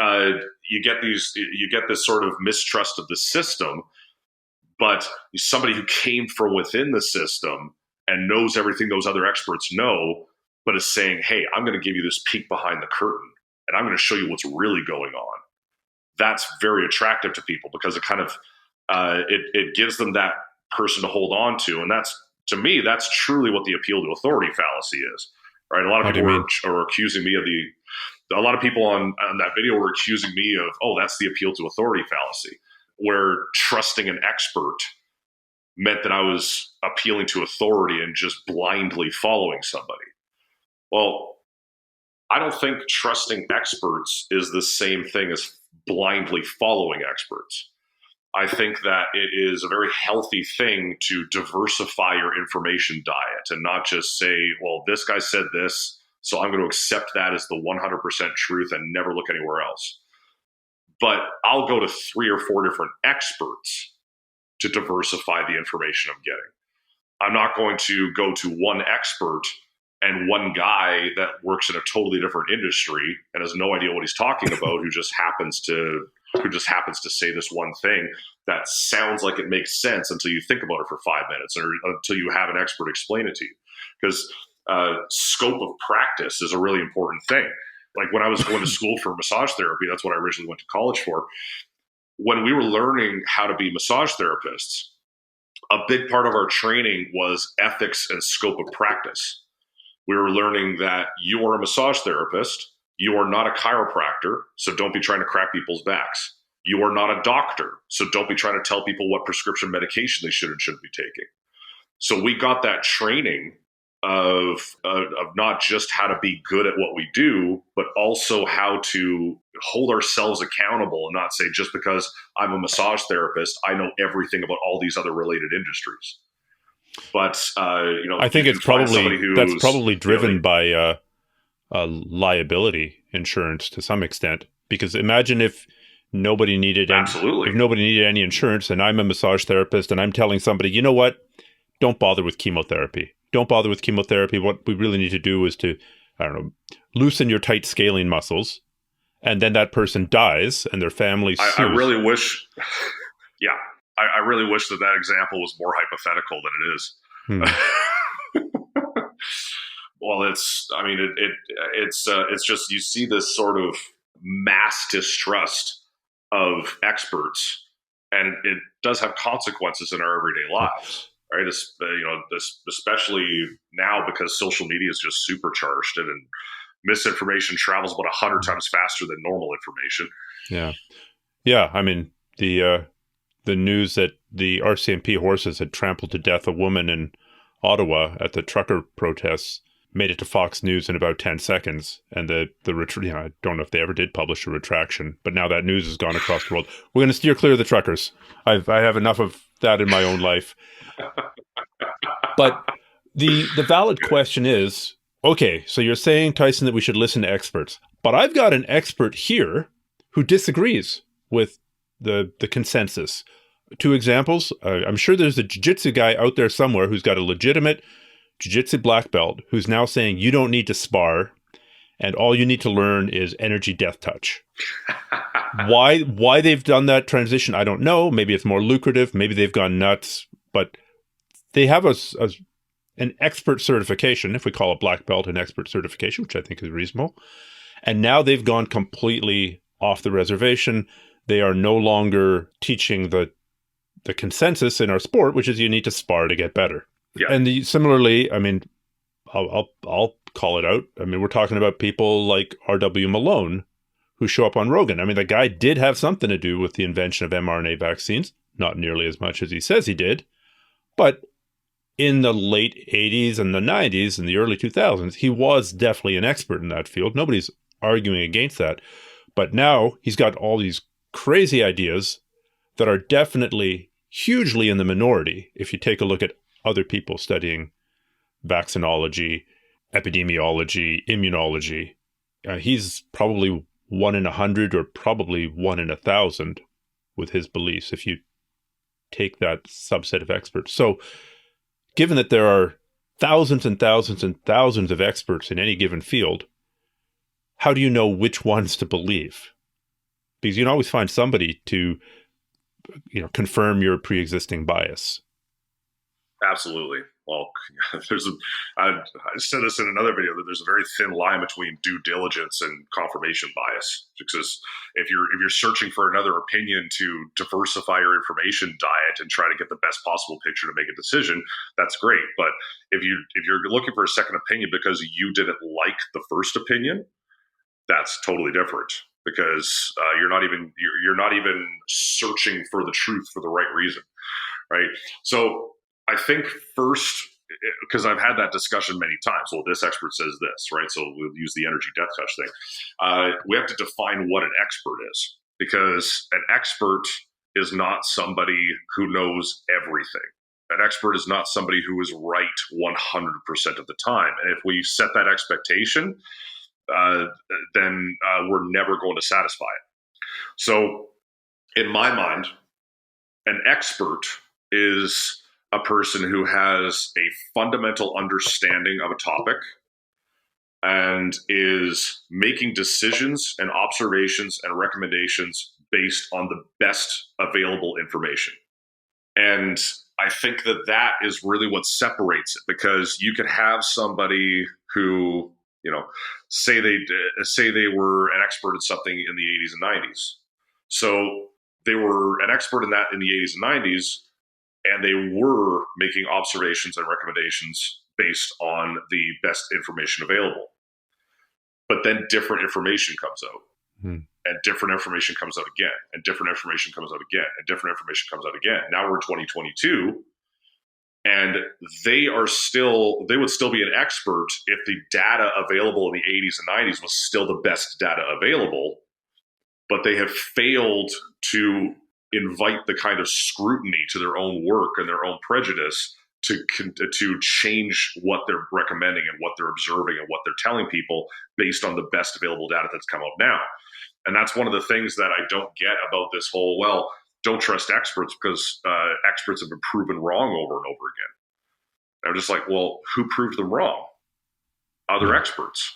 you get this sort of mistrust of the system, but somebody who came from within the system and knows everything those other experts know, but is saying, hey, I'm going to give you this peek behind the curtain and I'm going to show you what's really going on. That's very attractive to people because it kind of it gives them that person to hold on to. And to me, that's truly what the appeal to authority fallacy is, right? A lot of people are accusing me of a lot of people on that video were accusing me of, oh, that's the appeal to authority fallacy, where trusting an expert meant that I was appealing to authority and just blindly following somebody. Well, I don't think trusting experts is the same thing as blindly following experts. I think that it is a very healthy thing to diversify your information diet and not just say, well, this guy said this, so I'm going to accept that as the 100% truth and never look anywhere else. But I'll go to 3 or 4 different experts to diversify the information I'm getting. I'm not going to go to one expert and one guy that works in a totally different industry and has no idea what he's talking about, who just happens to say this one thing that sounds like it makes sense until you think about it for 5 minutes or until you have an expert explain it to you. Because scope of practice is a really important thing. Like when I was going to school for massage therapy, that's what I originally went to college for. When we were learning how to be massage therapists, a big part of our training was ethics and scope of practice. We were learning that you are a massage therapist. You are not a chiropractor, so don't be trying to crack people's backs. You are not a doctor, so don't be trying to tell people what prescription medication they should and shouldn't be taking. So we got that training of not just how to be good at what we do, but also how to hold ourselves accountable and not say, just because I'm a massage therapist, I know everything about all these other related industries. But I think that's probably driven by liability insurance to some extent. Because imagine if nobody needed any insurance, and I'm a massage therapist, and I'm telling somebody, you know what, don't bother with chemotherapy. Don't bother with chemotherapy. What we really need to do is to, loosen your tight scaling muscles, and then that person dies, and their family sues. I really wish, I really wish that example was more hypothetical than it is. Well, it's just, you see this sort of mass distrust of experts, and it does have consequences in our everyday lives. Right, especially now because social media is just supercharged it, and misinformation travels about 100 times faster than normal information. Yeah. I mean, the news that the RCMP horses had trampled to death a woman in Ottawa at the trucker protests made it to Fox News in about 10 seconds, and I don't know if they ever did publish a retraction, but now that news has gone across the world. We're going to steer clear of the truckers. I have enough of that in my own life. But the valid question is, okay, so you're saying, Tyson, that we should listen to experts, but I've got an expert here who disagrees with the consensus. 2 examples. I'm sure there's a jiu-jitsu guy out there somewhere who's got a legitimate jiu-jitsu black belt who's now saying you don't need to spar and all you need to learn is energy death touch. Why they've done that transition, I don't know. Maybe it's more lucrative. Maybe they've gone nuts. But they have an expert certification, if we call a black belt an expert certification, which I think is reasonable. And now they've gone completely off the reservation. They are no longer teaching the consensus in our sport, which is you need to spar to get better. Yeah. And similarly, I mean, I'll call it out. I mean, we're talking about people like R.W. Malone who show up on Rogan. I mean, the guy did have something to do with the invention of mRNA vaccines, not nearly as much as he says he did. But in the late 80s and the 90s and the early 2000s, he was definitely an expert in that field. Nobody's arguing against that. But now he's got all these crazy ideas that are definitely hugely in the minority if you take a look at other people studying vaccinology, epidemiology, immunology. He's probably 1 in 100 or probably 1 in 1,000 with his beliefs if you take that subset of experts. So given that there are thousands and thousands and thousands of experts in any given field, how do you know which ones to believe? Because you can always find somebody to, confirm your pre-existing bias. Absolutely. Well, I said this in another video that there's a very thin line between due diligence and confirmation bias. Because if you're searching for another opinion to diversify your information diet and try to get the best possible picture to make a decision, that's great. But if you're looking for a second opinion because you didn't like the first opinion, that's totally different. Because you're not even searching for the truth for the right reason, right? So I think first, because I've had that discussion many times. Well, this expert says this, right? So we'll use the energy death touch thing. We have to define what an expert is. because an expert is not somebody who knows everything. An expert is not somebody who is right 100% of the time. And if we set that expectation, then we're never going to satisfy it. So in my mind, an expert is a person who has a fundamental understanding of a topic and is making decisions and observations and recommendations based on the best available information. And I think that is really what separates it, because you could have somebody who, say they were an expert in something in the 80s and 90s. So they were an expert in that in the 80s and 90s, and they were making observations and recommendations based on the best information available. But then different information comes out, and different information comes out again, and different information comes out again, and different information comes out again. Now we're in 2022, and they would still be an expert if the data available in the 80s and 90s was still the best data available, but they have failed to invite the kind of scrutiny to their own work and their own prejudice to change what they're recommending and what they're observing and what they're telling people based on the best available data that's come out now. And that's one of the things that I don't get about this whole, don't trust experts because experts have been proven wrong over and over again. I'm just like, well, who proved them wrong? Other experts.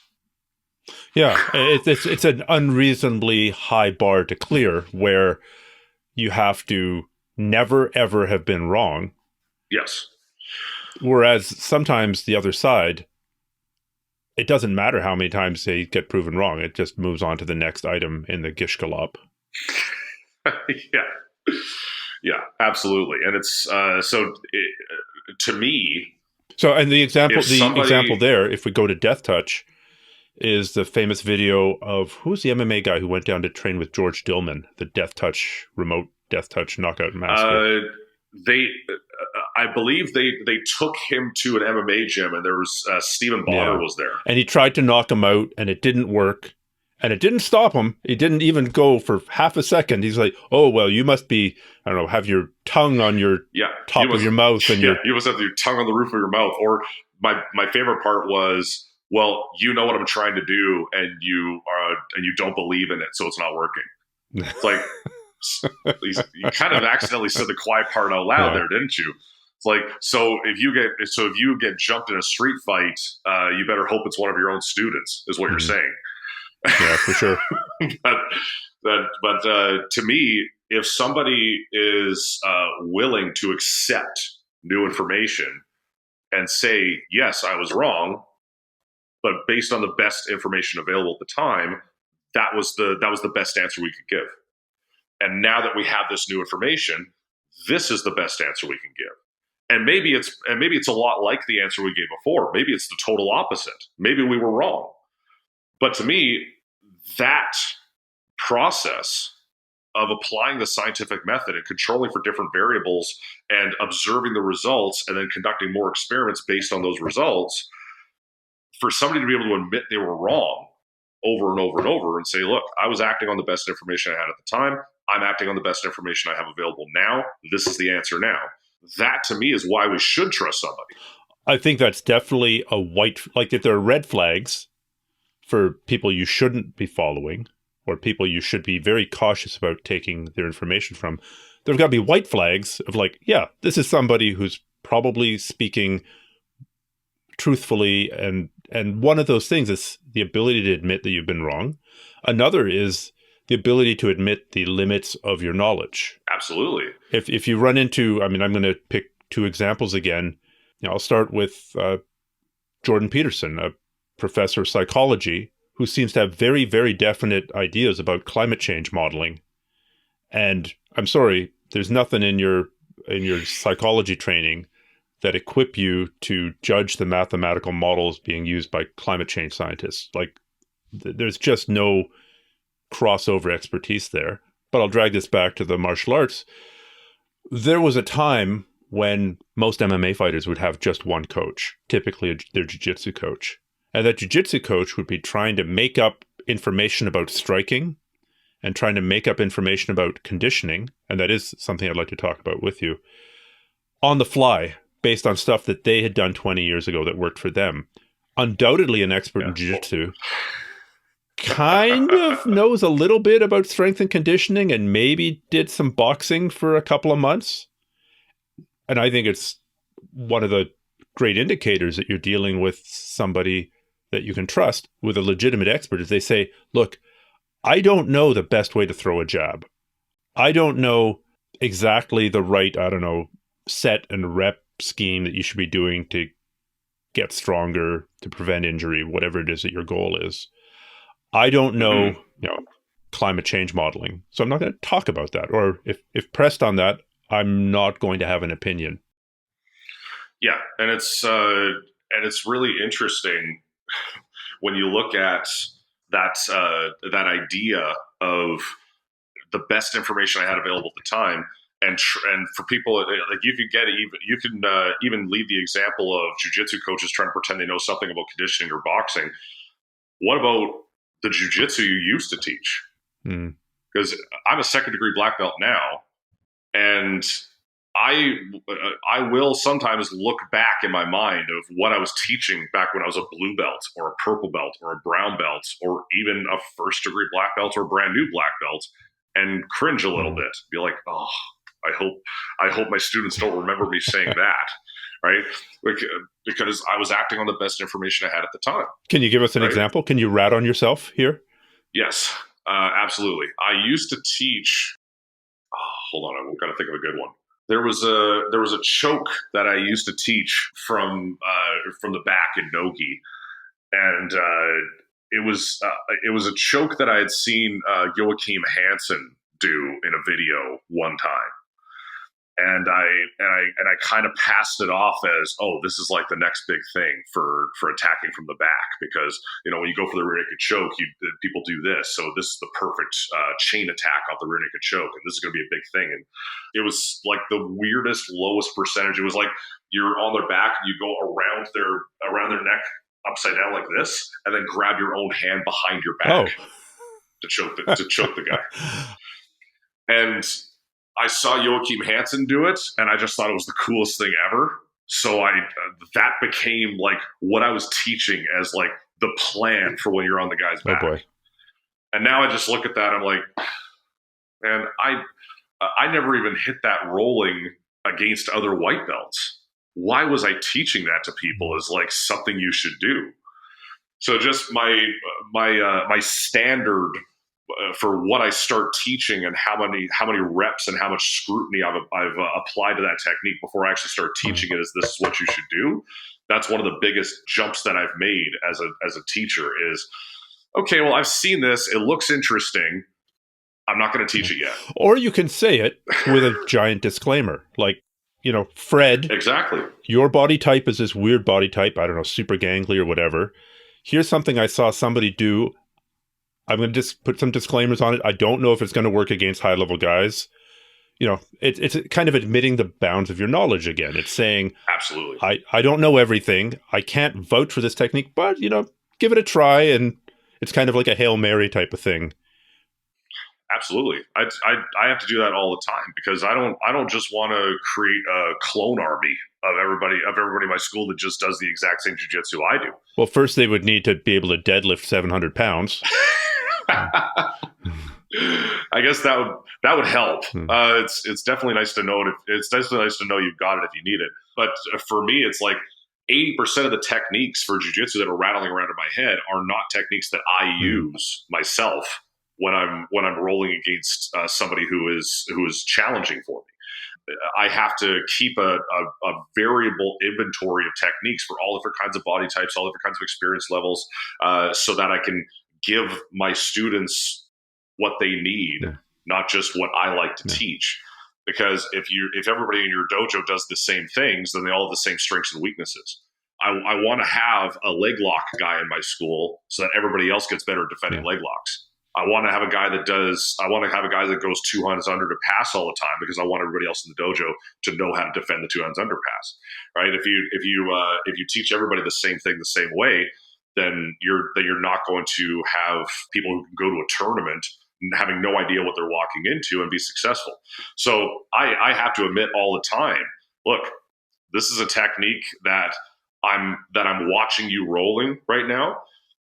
Yeah, it's an unreasonably high bar to clear, where you have to never, ever have been wrong. Yes. Whereas sometimes the other side, it doesn't matter how many times they get proven wrong. It just moves on to the next item in the Gishgalop. Yeah, absolutely. And it's to me. So, and the example there, if we go to Death Touch, is the famous video of, who's the MMA guy who went down to train with George Dillman, the remote Death Touch knockout master. I believe they took him to an MMA gym, and there was Stephen Bonner was there, and he tried to knock him out, and it didn't work, and it didn't stop him. He didn't even go for half a second. He's like, "Oh well, you must be, I don't know, have your tongue on your top of your mouth, and you must have your tongue on the roof of your mouth." Or my favorite part was, "Well, you know what I'm trying to do, and you don't believe in it, so it's not working." It's like. You kind of accidentally said the quiet part out loud there, didn't you? It's like, so if you get jumped in a street fight, you better hope it's one of your own students, is what you're saying. Yeah, for sure. but to me, if somebody is willing to accept new information and say, yes, I was wrong, but based on the best information available at the time, that was the best answer we could give. And now that we have this new information, this is the best answer we can give. And maybe it's a lot like the answer we gave before. Maybe it's the total opposite. Maybe we were wrong. But to me, that process of applying the scientific method and controlling for different variables and observing the results and then conducting more experiments based on those results, for somebody to be able to admit they were wrong over and over and over and say, look, I was acting on the best information I had at the time. I'm acting on the best information I have available now. This is the answer now. That, to me, is why we should trust somebody. I think that's definitely if there are red flags for people you shouldn't be following or people you should be very cautious about taking their information from, there's got to be white flags of this is somebody who's probably speaking truthfully. And one of those things is the ability to admit that you've been wrong. Another is the ability to admit the limits of your knowledge. Absolutely. If you run into, I'm going to pick two examples again. I'll start with Jordan Peterson, a professor of psychology who seems to have very, very definite ideas about climate change modeling. And I'm sorry, there's nothing in your psychology training that equip you to judge the mathematical models being used by climate change scientists. There's just no crossover expertise there. But I'll drag this back to the martial arts. There was a time when most MMA fighters would have just one coach, typically their jiu-jitsu coach. And that jiu-jitsu coach would be trying to make up information about striking and trying to make up information about conditioning, and that is something I'd like to talk about with you, on the fly, based on stuff that they had done 20 years ago that worked for them. Undoubtedly an expert in jiu-jitsu, kind of knows a little bit about strength and conditioning and maybe did some boxing for a couple of months. And I think it's one of the great indicators that you're dealing with somebody that you can trust with a legitimate expert is they say, look, I don't know the best way to throw a jab. I don't know exactly the right, set and rep scheme that you should be doing to get stronger, to prevent injury, whatever it is that your goal is. I don't know, climate change modeling. So I'm not going to talk about that. Or if pressed on that, I'm not going to have an opinion. Yeah. And it's really interesting when you look at that idea of the best information I had available at the time, and for people like you can even leave the example of jiu-jitsu coaches trying to pretend they know something about conditioning or boxing. What about the jiu-jitsu you used to teach? Because I'm a second degree black belt now, and I will sometimes look back in my mind of what I was teaching back when I was a blue belt or a purple belt or a brown belt or even a first degree black belt or a brand new black belt and cringe a little bit. Be like, oh, I hope my students don't remember me saying that, right? Because I was acting on the best information I had at the time. Can you give us an example? Can you rat on yourself here? Yes, absolutely. I used to teach. Hold on, I've got to think of a good one. There was a choke that I used to teach from the back in Nogi, and it was a choke that I had seen Joachim Hansen do in a video one time, and I kind of passed it off as, oh, this is like the next big thing for attacking from the back, because when you go for the rear naked choke, people do this, so this is the perfect chain attack off the rear naked choke, and this is going to be a big thing. And it was like the weirdest, lowest percentage. It was like you're on their back and you go around their neck upside down like this, and then grab your own hand behind your back to choke the guy. And I saw Joachim Hansen do it, and I just thought it was the coolest thing ever. So that became like what I was teaching as like the plan for when you're on the guy's back. Oh boy. And now I just look at that, I'm like, man, I never even hit that rolling against other white belts. Why was I teaching that to people as like something you should do? So just my standard for what I start teaching and how many reps and how much scrutiny I've applied to that technique before I actually start teaching it is this is what you should do. That's one of the biggest jumps that I've made as a teacher is, okay, well, I've seen this. It looks interesting. I'm not going to teach it yet. Or you can say it with a giant disclaimer, like, Fred. Exactly. Your body type is this weird body type. I don't know, super gangly or whatever. Here's something I saw somebody do. I'm going to just put some disclaimers on it. I don't know if it's going to work against high-level guys. It's kind of admitting the bounds of your knowledge again. It's saying, absolutely, I don't know everything. I can't vouch for this technique, but, give it a try. And it's kind of like a Hail Mary type of thing. Absolutely. I have to do that all the time because I don't just want to create a clone army of everybody in my school that just does the exact same jiu-jitsu I do. Well, first they would need to be able to deadlift 700 pounds. I guess that would help. It's definitely nice to know it's definitely nice to know you've got it if you need it. But for me, it's like 80% of the techniques for jiu-jitsu that are rattling around in my head are not techniques that I use myself when I'm rolling against somebody who is challenging for me. I have to keep a variable inventory of techniques for all different kinds of body types, all different kinds of experience levels, so that I can give my students what they need, not just what I like to teach. Because if everybody in your dojo does the same things, then they all have the same strengths and weaknesses. I want to have a leg lock guy in my school so that everybody else gets better at defending leg locks. I want to have a guy that goes two hands under to pass all the time because I want everybody else in the dojo to know how to defend the two hands under pass. Right? If you teach everybody the same thing the same way, then you're not going to have people who can go to a tournament having no idea what they're walking into and be successful. So I have to admit all the time, look, this is a technique that I'm watching you rolling right now.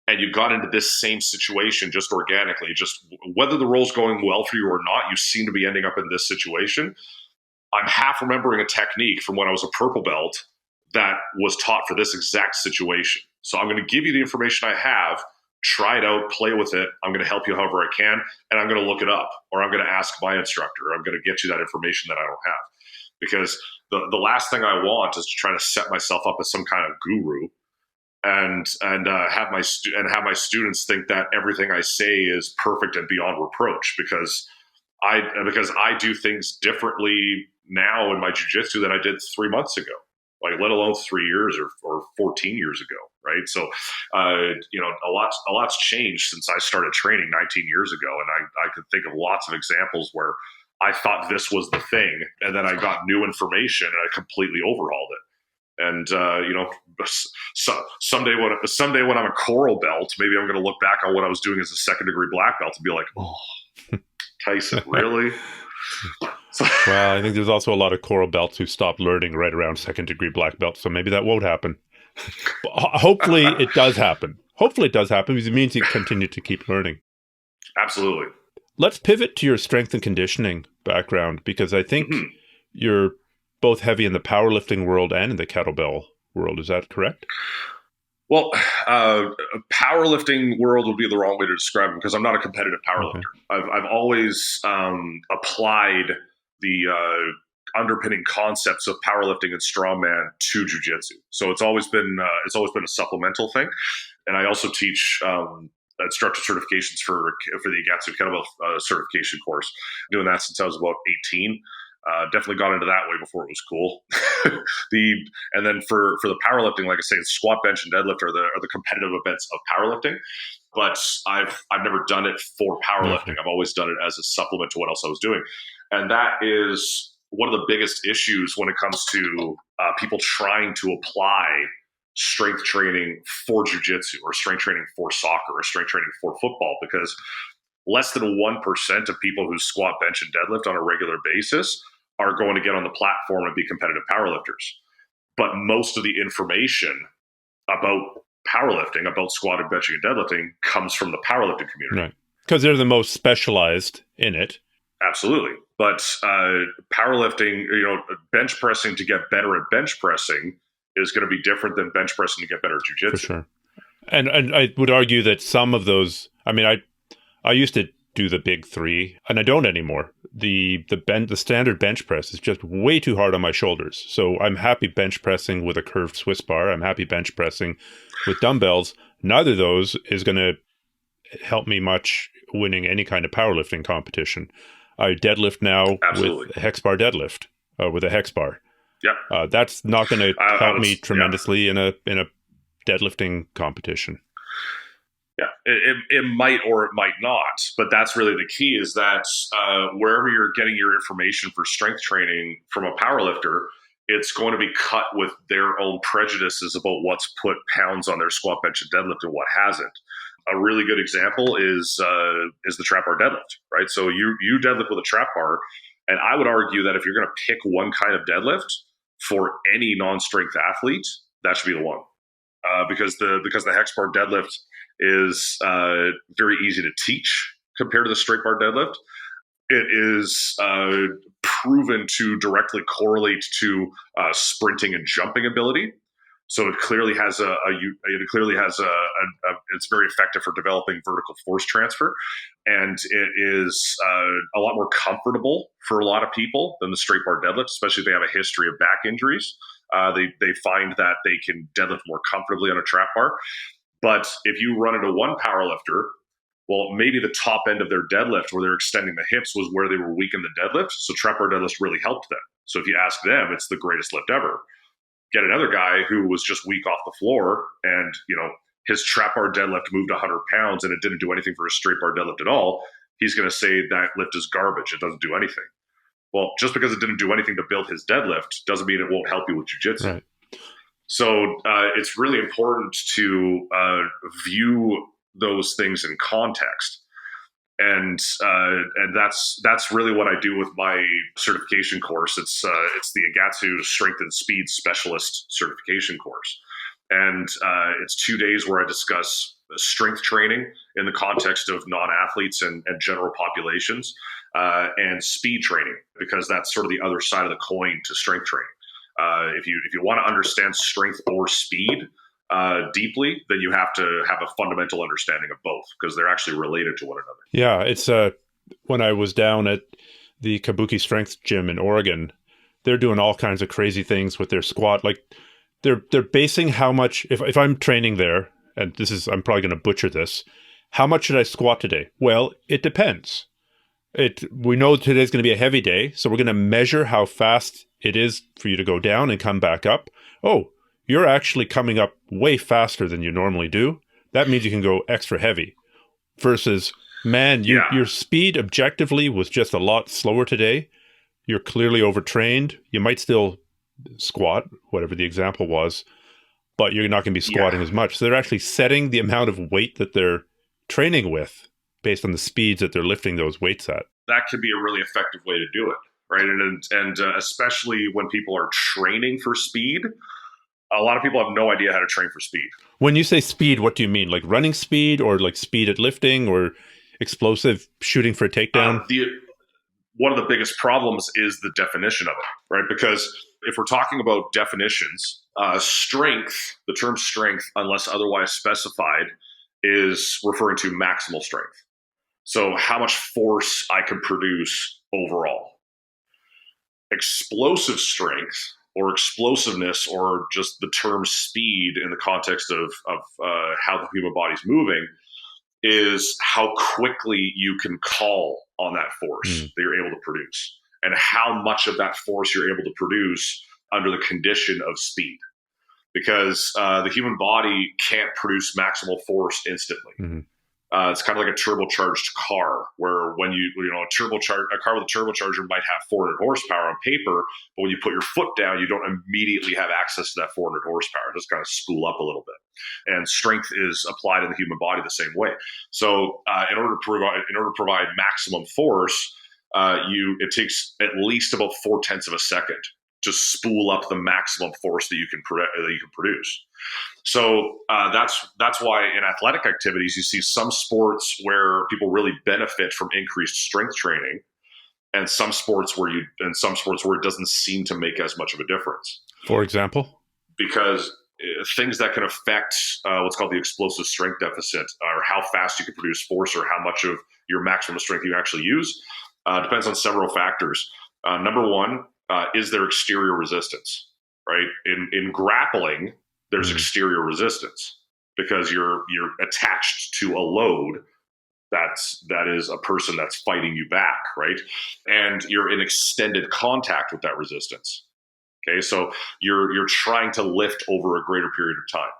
And you got into this same situation just organically, just whether the roll's going well for you or not, you seem to be ending up in this situation. I'm half remembering a technique from when I was a purple belt that was taught for this exact situation. So I'm going to give you the information I have, try it out, play with it. I'm going to help you however I can, and I'm going to look it up, or I'm going to ask my instructor, or I'm going to get you that information that I don't have. Because the last thing I want is to try to set myself up as some kind of guru and have my students think that everything I say is perfect and beyond reproach, because I do things differently now in my jiu-jitsu than I did 3 months ago, like let alone 3 years or 14 years ago, right? So a lot's changed since I started training 19 years ago, and I could think of lots of examples where I thought this was the thing, and then I got new information and I completely overhauled it. And someday when I'm a coral belt, maybe I'm going to look back on what I was doing as a second degree black belt and be like, "Oh, Tyson, really?" Well, I think there's also a lot of coral belts who stopped learning right around second degree black belt, so maybe that won't happen. Hopefully, it does happen. Hopefully, it does happen because it means you continue to keep learning. Absolutely. Let's pivot to your strength and conditioning background, because I think you're both heavy in the powerlifting world and in the kettlebell world. Is that correct? Well, powerlifting world would be the wrong way to describe it, because I'm not a competitive powerlifter. Okay. I've always applied the underpinning concepts of powerlifting and strongman to jiu-jitsu. So it's always been a supplemental thing. And I also teach instructor certifications for the Igatsu kettlebell certification course. Doing that since I was about 18. Definitely got into that way before it was cool. And then for the powerlifting, like I say, squat, bench, and deadlift are the competitive events of powerlifting. But I've never done it for powerlifting. I've always done it as a supplement to what else I was doing, and that is one of the biggest issues when it comes to people trying to apply strength training for jiu-jitsu, or strength training for soccer, or strength training for football, because less than 1% of people who squat, bench, and deadlift on a regular basis are going to get on the platform and be competitive powerlifters. But most of the information about powerlifting, about squatting, benching, and deadlifting, comes from the powerlifting community. Right. Because they're the most specialized in it. Absolutely. But powerlifting, bench pressing to get better at bench pressing is going to be different than bench pressing to get better at jiu-jitsu. For sure. And I would argue that some of those, I used to do the big three, and I don't anymore. The standard bench press is just way too hard on my shoulders. So I'm happy bench pressing with a curved Swiss bar. I'm happy bench pressing with dumbbells. Neither of those is going to help me much winning any kind of powerlifting competition. I deadlift now with a hex bar deadlift, with a hex bar. Yeah, that's not going to help me tremendously in a deadlifting competition. Yeah, it might or it might not, but that's really the key, is that wherever you're getting your information for strength training from a powerlifter, it's going to be cut with their own prejudices about what's put pounds on their squat, bench, and deadlift and what hasn't. A really good example is the trap bar deadlift, right? So you deadlift with a trap bar, and I would argue that if you're going to pick one kind of deadlift for any non-strength athlete, that should be the one, because the hex bar deadlift is very easy to teach compared to the straight bar deadlift. It is proven to directly correlate to sprinting and jumping ability. So it clearly has it's very effective for developing vertical force transfer, and it is a lot more comfortable for a lot of people than the straight bar deadlift, especially if they have a history of back injuries. They find that they can deadlift more comfortably on a trap bar. But if you run into one powerlifter, well, maybe the top end of their deadlift where they're extending the hips was where they were weak in the deadlift. So trap bar deadlift really helped them. So if you ask them, it's the greatest lift ever. Get another guy who was just weak off the floor, and his trap bar deadlift moved 100 pounds and it didn't do anything for his straight bar deadlift at all. He's going to say that lift is garbage. It doesn't do anything. Well, just because it didn't do anything to build his deadlift doesn't mean it won't help you with jiu-jitsu. Right. So it's really important to view those things in context. And that's really what I do with my certification course. It's the Agatsu Strength and Speed Specialist certification course, and it's 2 days where I discuss strength training in the context of non-athletes and general populations, and speed training, because that's sort of the other side of the coin to strength training. If you want to understand strength or speed deeply, then you have to have a fundamental understanding of both, because they're actually related to one another. Yeah, it's when I was down at the Kabuki Strength Gym in Oregon, they're doing all kinds of crazy things with their squat. Like they're basing how much, if I'm training there, and I'm probably going to butcher this, how much should I squat today? Well, it depends. We know today's going to be a heavy day, so we're going to measure how fast it is for you to go down and come back up. Oh, you're actually coming up way faster than you normally do. That means you can go extra heavy. Versus, man, your speed objectively was just a lot slower today. You're clearly overtrained. You might still squat, whatever the example was, but you're not going to be squatting as much. So they're actually setting the amount of weight that they're training with based on the speeds that they're lifting those weights at. That could be a really effective way to do it, right? And especially when people are training for speed, a lot of people have no idea how to train for speed. When you say speed, what do you mean? Like running speed, or like speed at lifting, or explosive shooting for a takedown? One of the biggest problems is the definition of it, right? Because if we're talking about definitions, strength, the term strength, unless otherwise specified, is referring to maximal strength. So how much force I can produce overall. Explosive strength, or explosiveness, or just the term speed in the context of how the human body's moving, is how quickly you can call on that force that you're able to produce, and how much of that force you're able to produce under the condition of speed. Because the human body can't produce maximal force instantly. Mm-hmm. It's kind of like a turbocharged car, where when a car with a turbocharger might have 400 horsepower on paper, but when you put your foot down, you don't immediately have access to that 400 horsepower. It just kind of spool up a little bit. And strength is applied in the human body the same way. So in order to provide maximum force, it takes at least about 0.4 of a second to spool up the maximum force that you can produce. So that's why in athletic activities you see some sports where people really benefit from increased strength training, and some sports where it doesn't seem to make as much of a difference. For example, because things that can affect what's called the explosive strength deficit, or how fast you can produce force, or how much of your maximum strength you actually use, depends on several factors. Number one, is there exterior resistance, right? In grappling, there's exterior resistance because you're attached to a load that is a person that's fighting you back, right? And you're in extended contact with that resistance. Okay, so you're trying to lift over a greater period of time,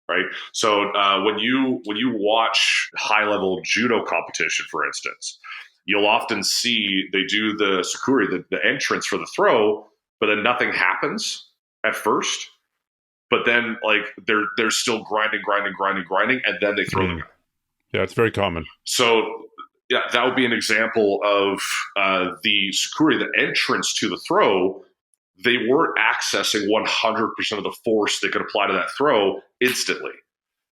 right? So when you watch high level judo competition, for instance, you'll often see they do the sakuri, the entrance for the throw, but then nothing happens at first. But then, like, they're still grinding, and then they throw the guy. Yeah, it's very common. So, yeah, that would be an example of the sakuri, the entrance to the throw. They weren't accessing 100% of the force they could apply to that throw instantly.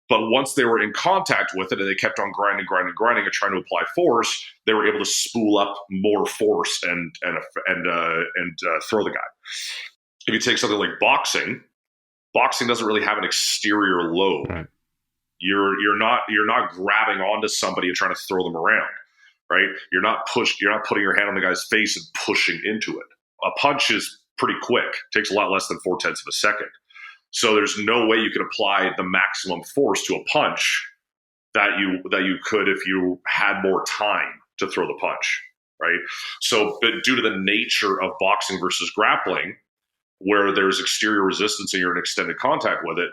But once they were in contact with it and they kept on grinding and trying to apply force, they were able to spool up more force and throw the guy. If you take something like boxing doesn't really have an exterior load. Right. You're not grabbing onto somebody and trying to throw them around, right? You're not putting your hand on the guy's face and pushing into it. A punch is pretty quick. It takes a lot less than 0.4 of a second. So there's no way you could apply the maximum force to a punch that you could if you had more time to throw the punch, right? So, but due to the nature of boxing versus grappling, where there's exterior resistance and you're in extended contact with it,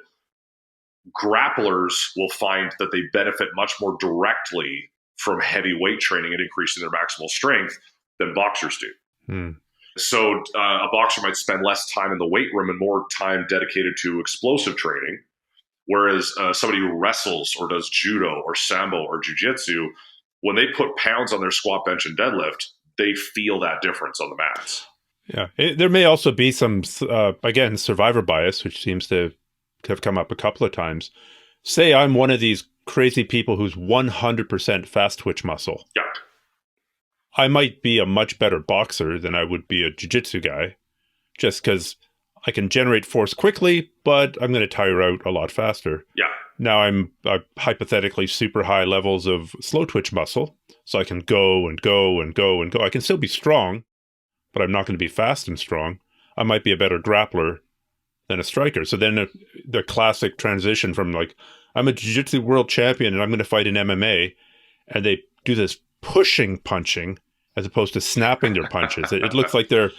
grapplers will find that they benefit much more directly from heavy weight training and increasing their maximal strength than boxers do. So a boxer might spend less time in the weight room and more time dedicated to explosive training, whereas somebody who wrestles or does judo or sambo or jiu-jitsu when they put pounds on their squat, bench, and deadlift, they feel that difference on the mats. Yeah. There may also be some, again, survivor bias, which seems to have come up a couple of times. Say I'm one of these crazy people who's 100% fast twitch muscle. Yeah. I might be a much better boxer than I would be a jiu-jitsu guy, just because I can generate force quickly, but I'm going to tire out a lot faster. Yeah. Now I'm hypothetically super high levels of slow twitch muscle, so I can go and go and go and go. I can still be strong, but I'm not going to be fast and strong. I might be a better grappler than a striker. So then the classic transition from like, I'm a jiu-jitsu world champion and I'm going to fight in MMA, and they do this pushing punching as opposed to snapping their punches. It looks like they're,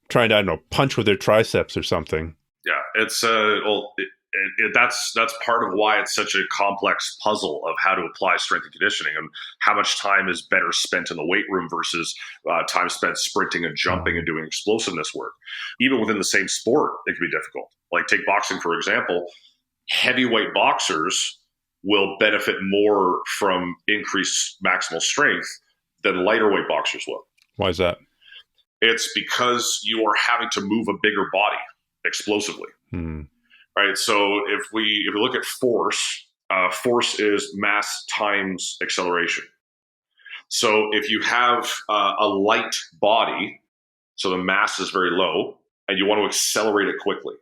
trying to, I don't know, punch with their triceps or something. Yeah, it's that's part of why it's such a complex puzzle of how to apply strength and conditioning, and how much time is better spent in the weight room versus time spent sprinting and jumping and doing explosiveness work. Even within the same sport, it can be difficult. Like take boxing, for example. Heavyweight boxers will benefit more from increased maximal strength than lighter weight boxers will. Why is that? It's because you are having to move a bigger body explosively. Right. So if we look at force, force is mass times acceleration. So if you have a light body, so the mass is very low, and you want to accelerate it quickly,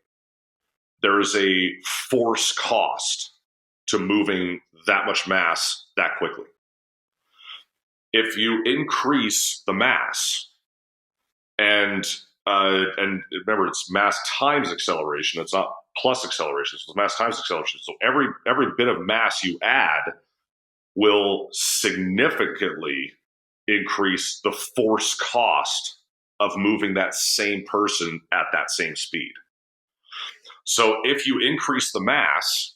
there is a force cost to moving that much mass that quickly. If you increase the mass, and remember, it's mass times acceleration. It's not plus acceleration. So it's mass times acceleration. So every bit of mass you add will significantly increase the force cost of moving that same person at that same speed. So if you increase the mass,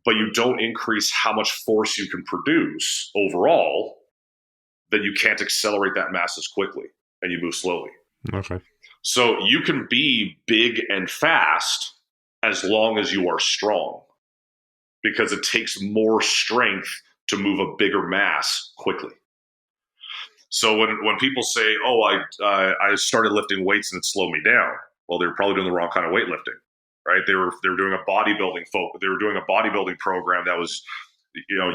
but you don't increase how much force you can produce overall, then you can't accelerate that mass as quickly, and you move slowly. Okay. So you can be big and fast as long as you are strong, because it takes more strength to move a bigger mass quickly. So when people say, "Oh, I started lifting weights and it slowed me down," well, they were probably doing the wrong kind of weightlifting, right? They were doing a bodybuilding They were doing a bodybuilding program that was,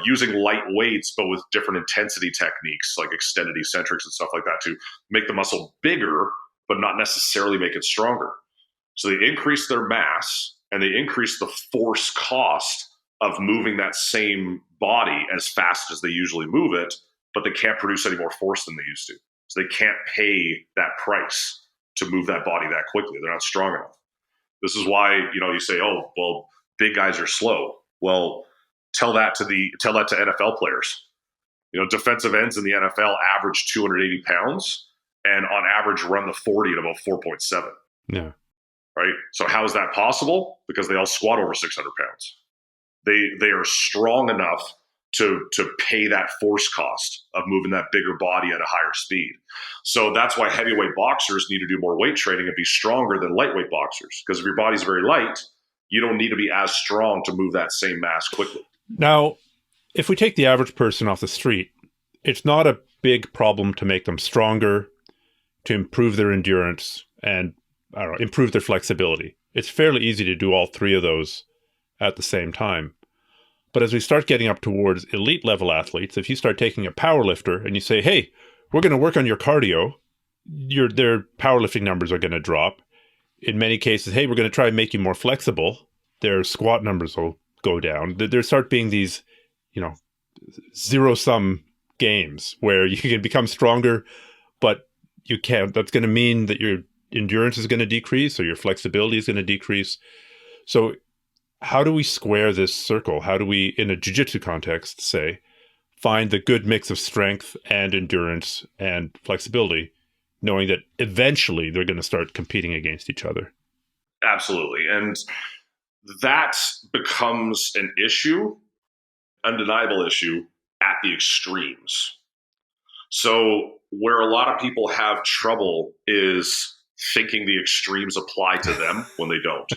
using light weights but with different intensity techniques like extended eccentrics and stuff like that to make the muscle bigger, but not necessarily make it stronger. So they increase their mass and they increase the force cost of moving that same body as fast as they usually move it, but they can't produce any more force than they used to. So they can't pay that price to move that body that quickly. They're not strong enough. This is why, you say, "Oh, well, big guys are slow." Well, tell that to NFL players. Defensive ends in the NFL average 280 pounds and on average run the 40 at about 4.7. Yeah. Right. So how is that possible? Because they all squat over 600 pounds. They are strong enough to pay that force cost of moving that bigger body at a higher speed. So that's why heavyweight boxers need to do more weight training and be stronger than lightweight boxers. Because if your body's very light, you don't need to be as strong to move that same mass quickly. Now, if we take the average person off the street, it's not a big problem to make them stronger, to improve their endurance, and improve their flexibility. It's fairly easy to do all three of those at the same time. But as we start getting up towards elite level athletes, if you start taking a power lifter and you say, "Hey, we're going to work on your cardio," their powerlifting numbers are going to drop. In many cases, "Hey, we're going to try and make you more flexible," their squat numbers will go down. There start being these, zero-sum games where you can become stronger, but you can't. That's going to mean that your endurance is going to decrease or your flexibility is going to decrease. So how do we square this circle? How do we, in a jiu-jitsu context, say, find the good mix of strength and endurance and flexibility, knowing that eventually they're going to start competing against each other? Absolutely. And that becomes an issue, undeniable issue, at the extremes. So where a lot of people have trouble is thinking the extremes apply to them when they don't.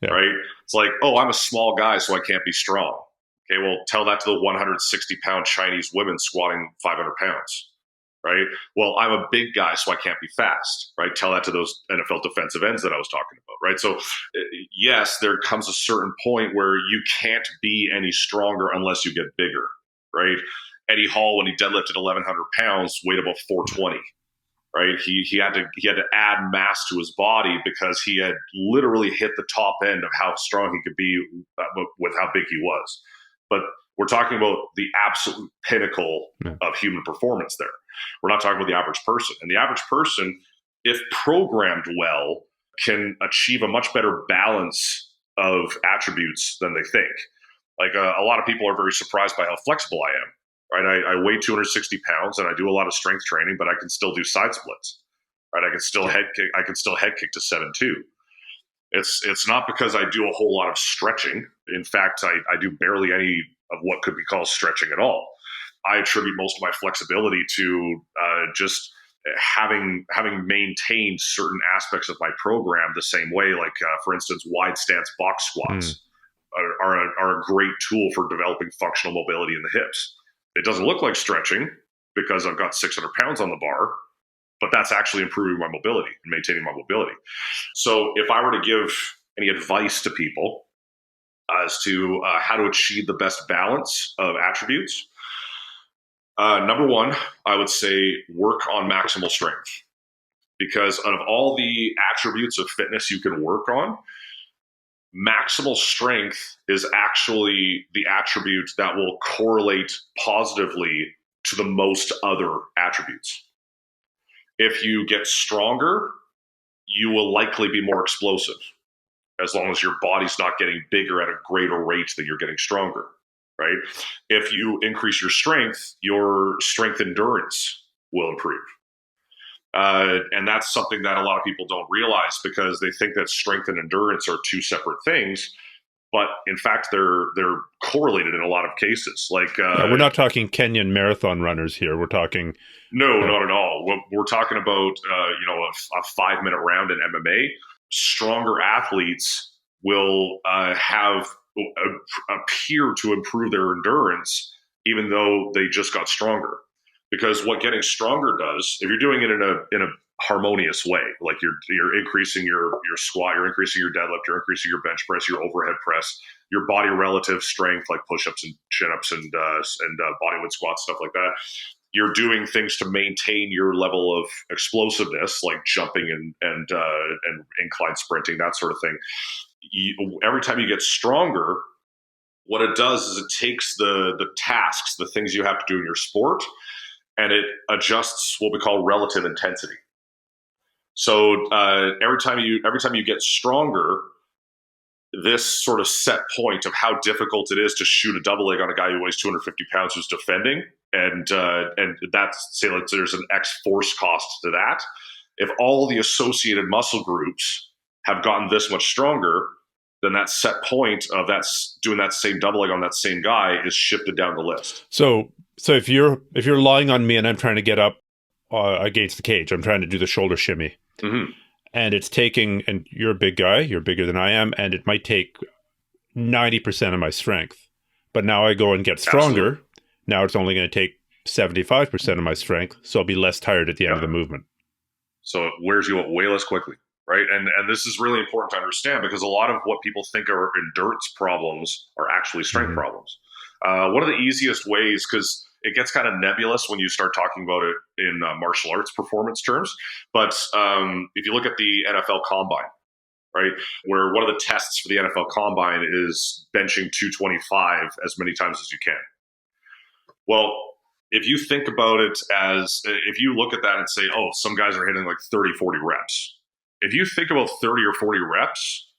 Yeah. Right? It's like, "Oh, I'm a small guy, so I can't be strong." Okay, well, tell that to the 160-pound Chinese women squatting 500 pounds, right? Well, I'm a big guy, so I can't be fast, right? Tell that to those NFL defensive ends that I was talking about, right? So, yes, there comes a certain point where you can't be any stronger unless you get bigger, right? Eddie Hall, when he deadlifted 1,100 pounds, weighed about 420. Right, he had to add mass to his body because he had literally hit the top end of how strong he could be with how big he was. But we're talking about the absolute pinnacle of human performance there. We're not talking about the average person. And the average person, if programmed well, can achieve a much better balance of attributes than they think. Like a lot of people are very surprised by how flexible I am. Right, I weigh 260 pounds and I do a lot of strength training, but I can still do side splits. Right, I can still head kick to 7-2. It's not because I do a whole lot of stretching. In fact, I do barely any of what could be called stretching at all. I attribute most of my flexibility to just having maintained certain aspects of my program the same way. Like for instance, wide stance box squats are a great tool for developing functional mobility in the hips. It doesn't look like stretching because I've got 600 pounds on the bar, but that's actually improving my mobility and maintaining my mobility. So if I were to give any advice to people as to how to achieve the best balance of attributes, number one, I would say work on maximal strength. Because out of all the attributes of fitness you can work on, maximal strength is actually the attribute that will correlate positively to the most other attributes. If you get stronger, you will likely be more explosive, as long as your body's not getting bigger at a greater rate than you're getting stronger, right? If you increase your strength endurance will improve. And that's something that a lot of people don't realize because they think that strength and endurance are two separate things. But in fact, they're correlated in a lot of cases. Like we're not talking Kenyan marathon runners here. We're talking not at all. We're talking about a 5-minute round in MMA. Stronger athletes will appear to improve their endurance, even though they just got stronger. Because what getting stronger does, if you're doing it in a harmonious way, like you're increasing your squat, you're increasing your deadlift, you're increasing your bench press, your overhead press, your body relative strength, like push-ups and chin-ups and bodyweight squats, stuff like that. You're doing things to maintain your level of explosiveness, like jumping and incline sprinting, that sort of thing. Every time you get stronger, what it does is it takes the tasks, the things you have to do in your sport, and it adjusts what we call relative intensity. So every time you get stronger, this sort of set point of how difficult it is to shoot a double leg on a guy who weighs 250 pounds who's defending, and that's, say, like, there's an X force cost to that. If all the associated muscle groups have gotten this much stronger, then that set point of doing that same double leg on that same guy is shifted down the list. So if you're lying on me and I'm trying to get up against the cage, I'm trying to do the shoulder shimmy, and it's taking, and you're a big guy, you're bigger than I am, and it might take 90% of my strength. But now I go and get stronger. Absolutely. Now it's only going to take 75% of my strength, so I'll be less tired at the end of the movement. So it wears you up way less quickly, right? And this is really important to understand because a lot of what people think are endurance problems are actually strength problems. One of the easiest ways, because it gets kind of nebulous when you start talking about it in martial arts performance terms, but if you look at the NFL Combine, right, where one of the tests for the NFL Combine is benching 225 as many times as you can. Well, if you think about it as, if you look at that and say, oh, some guys are hitting like 30, 40 reps. If you think about 30 or 40 reps,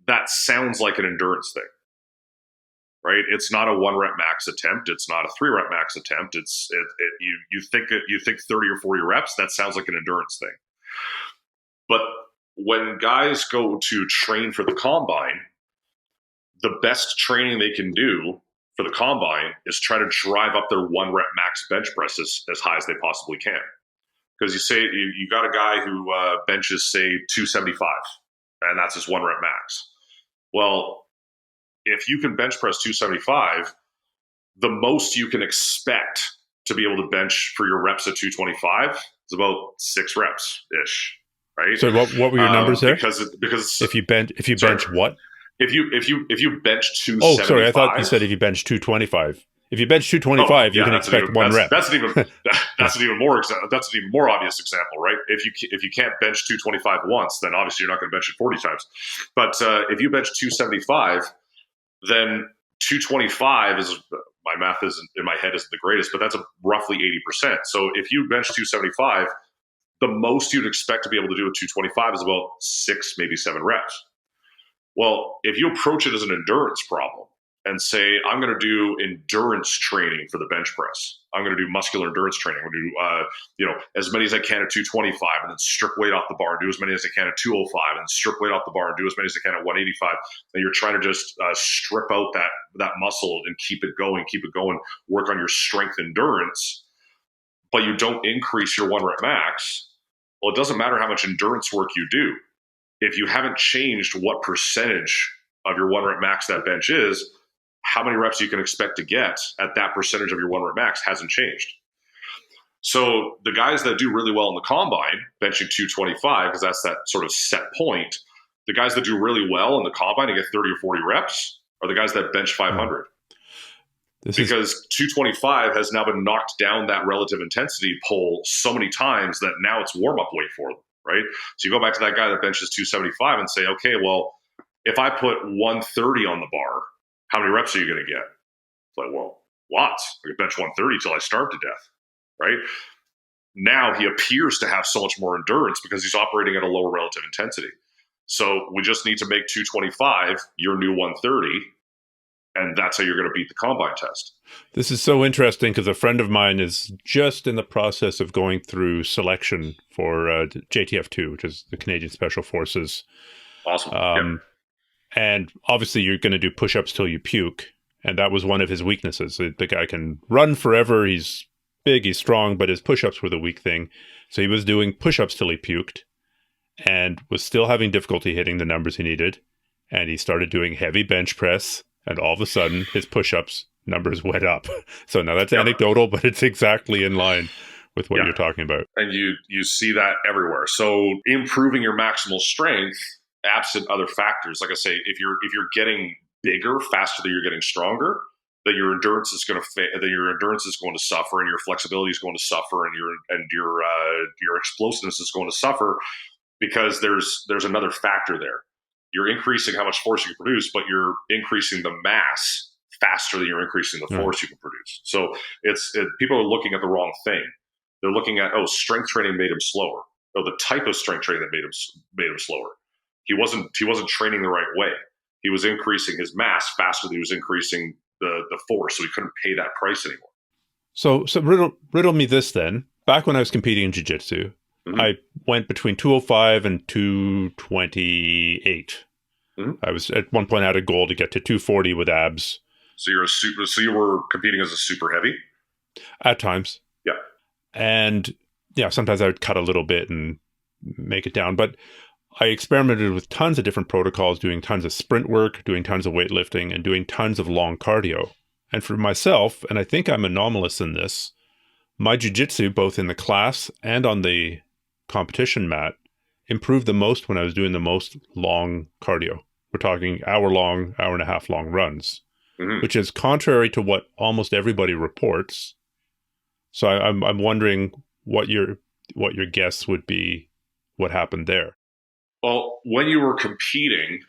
that sounds like an endurance thing, right? It's not a 1-rep max attempt. It's not a 3-rep max attempt. You think 30 or 40 reps, that sounds like an endurance thing. But when guys go to train for the combine, the best training they can do for the combine is try to drive up their 1-rep max bench press as high as they possibly can. Because you say you got a guy who benches, say, 275, and that's his 1-rep max. Well, if you can bench press 275, the most you can expect to be able to bench for your reps at 225 is about 6 reps ish, right? So what were your numbers there? Because if you bench what? If you bench 275. Oh, sorry, I thought you said if you bench 225. If you bench 225, you can expect one rep. That's an even more obvious example, right? If you can't bench 225 once, then obviously you're not going to bench it 40 times. But if you bench 275, then 225 is, my math isn't in my head isn't the greatest, but that's roughly 80%. So if you bench 275, the most you'd expect to be able to do at 225 is about 6, maybe 7 reps. Well, if you approach it as an endurance problem and say, I'm going to do endurance training for the bench press, I'm going to do muscular endurance training, I'm going to do as many as I can at 225 and then strip weight off the bar, and do as many as I can at 205 and strip weight off the bar and do as many as I can at 185. And you're trying to just strip out that muscle and keep it going, work on your strength endurance, but you don't increase your 1 rep max. Well, it doesn't matter how much endurance work you do. If you haven't changed what percentage of your 1 rep max that bench is, how many reps you can expect to get at that percentage of your 1 rep max hasn't changed. So the guys that do really well in the combine, benching 225, because that's that sort of set point, the guys that do really well in the combine and get 30 or 40 reps are the guys that bench 500. Because 225 has now been knocked down that relative intensity pole so many times that now it's warm-up weight for them, right? So you go back to that guy that benches 275 and say, okay, well, if I put 130 on the bar, how many reps are you going to get? It's like, well, lots. I could bench 130 till I starve to death, right? Now he appears to have so much more endurance because he's operating at a lower relative intensity. So we just need to make 225 your new 130, and that's how you're going to beat the combine test. This is so interesting because a friend of mine is just in the process of going through selection for JTF2, which is the Canadian Special Forces. Awesome. And obviously you're going to do push-ups till you puke. And that was one of his weaknesses. The guy can run forever. He's big, he's strong, but his push-ups were the weak thing. So he was doing push-ups till he puked and was still having difficulty hitting the numbers he needed. And he started doing heavy bench press. And all of a sudden, his push-ups numbers went up. So now that's anecdotal, but it's exactly in line with what you're talking about. And you see that everywhere. So improving your maximal strength, absent other factors, like I say, if you're getting bigger faster than you're getting stronger, then your endurance is going to suffer, and your flexibility is going to suffer, and your explosiveness is going to suffer, because there's another factor there. You're increasing how much force you can produce, but you're increasing the mass faster than you're increasing the force you can produce. So people are looking at the wrong thing. They're looking at, strength training made him slower. The type of strength training that made him slower. He wasn't training the right way. He was increasing his mass faster than he was increasing the force, so he couldn't pay that price anymore. So riddle me this then. Back when I was competing in jiu-jitsu, I went between 205 and 228. I was at one point, I had a goal to get to 240 with abs. So you were competing as a super heavy? At times. Yeah. And sometimes I would cut a little bit and make it down. But I experimented with tons of different protocols, doing tons of sprint work, doing tons of weightlifting, and doing tons of long cardio. And for myself, and I think I'm anomalous in this, my jiu-jitsu, both in the class and on the competition mat, improved the most when I was doing the most long cardio. We're talking hour and a half long runs, which is contrary to what almost everybody reports. So I'm wondering what your guess would be, what happened there. Well, when you were competing,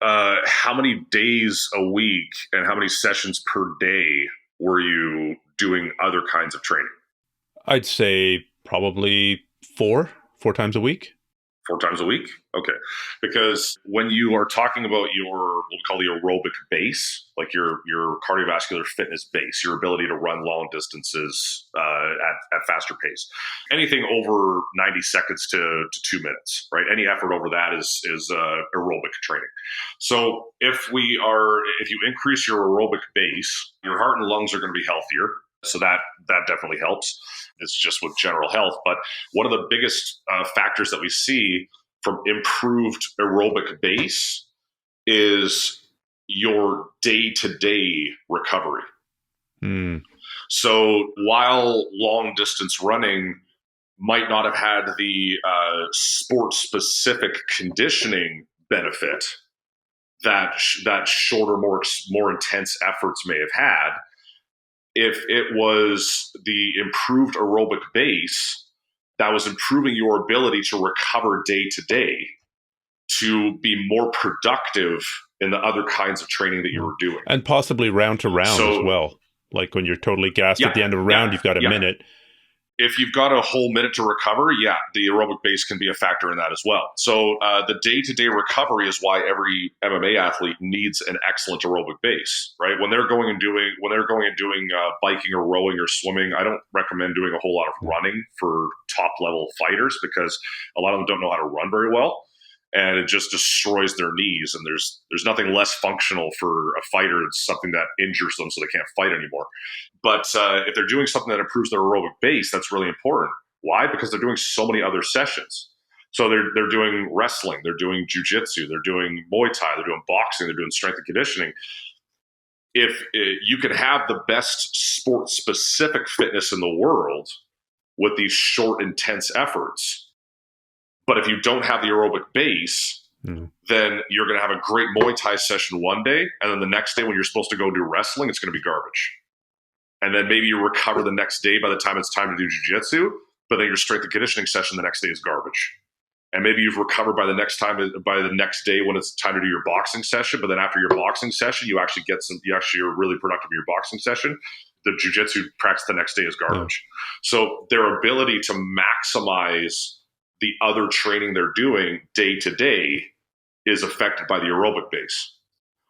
how many days a week and how many sessions per day were you doing other kinds of training? I'd say probably four times a week. 4 times a week? Okay. Because when you are talking about your, what we call the aerobic base, like your cardiovascular fitness base, your ability to run long distances at faster pace, anything over 90 seconds to 2 minutes, right? Any effort over that is aerobic training. So if you increase your aerobic base, your heart and lungs are going to be healthier. So that definitely helps. It's just with general health. But one of the biggest factors that we see from improved aerobic base is your day-to-day recovery. Mm. So while long distance running might not have had the sport-specific conditioning benefit that shorter, more intense efforts may have had, if it was the improved aerobic base that was improving your ability to recover day to day, to be more productive in the other kinds of training that you were doing. And possibly round to round as well. Like when you're totally gassed at the end of a round, you've got a minute. If you've got a whole minute to recover, the aerobic base can be a factor in that as well. So the day-to-day recovery is why every MMA athlete needs an excellent aerobic base, right? When they're going and doing biking or rowing or swimming, I don't recommend doing a whole lot of running for top-level fighters because a lot of them don't know how to run very well. And it just destroys their knees. And there's nothing less functional for a fighter. It's something that injures them so they can't fight anymore. But if they're doing something that improves their aerobic base, that's really important. Why? Because they're doing so many other sessions. So they're doing wrestling, they're doing jiu-jitsu, they're doing Muay Thai, they're doing boxing, they're doing strength and conditioning. If you can have the best sport-specific fitness in the world with these short, intense efforts, but if you don't have the aerobic base, then you're going to have a great Muay Thai session one day, and then the next day when you're supposed to go do wrestling, it's going to be garbage. And then maybe you recover the next day by the time it's time to do jiu-jitsu, but then your strength and conditioning session the next day is garbage. And maybe you've recovered by the next day when it's time to do your boxing session, but then after your boxing session, you actually are really productive in your boxing session. The jiu-jitsu practice the next day is garbage. So their ability to maximize the other training they're doing day to day is affected by the aerobic base.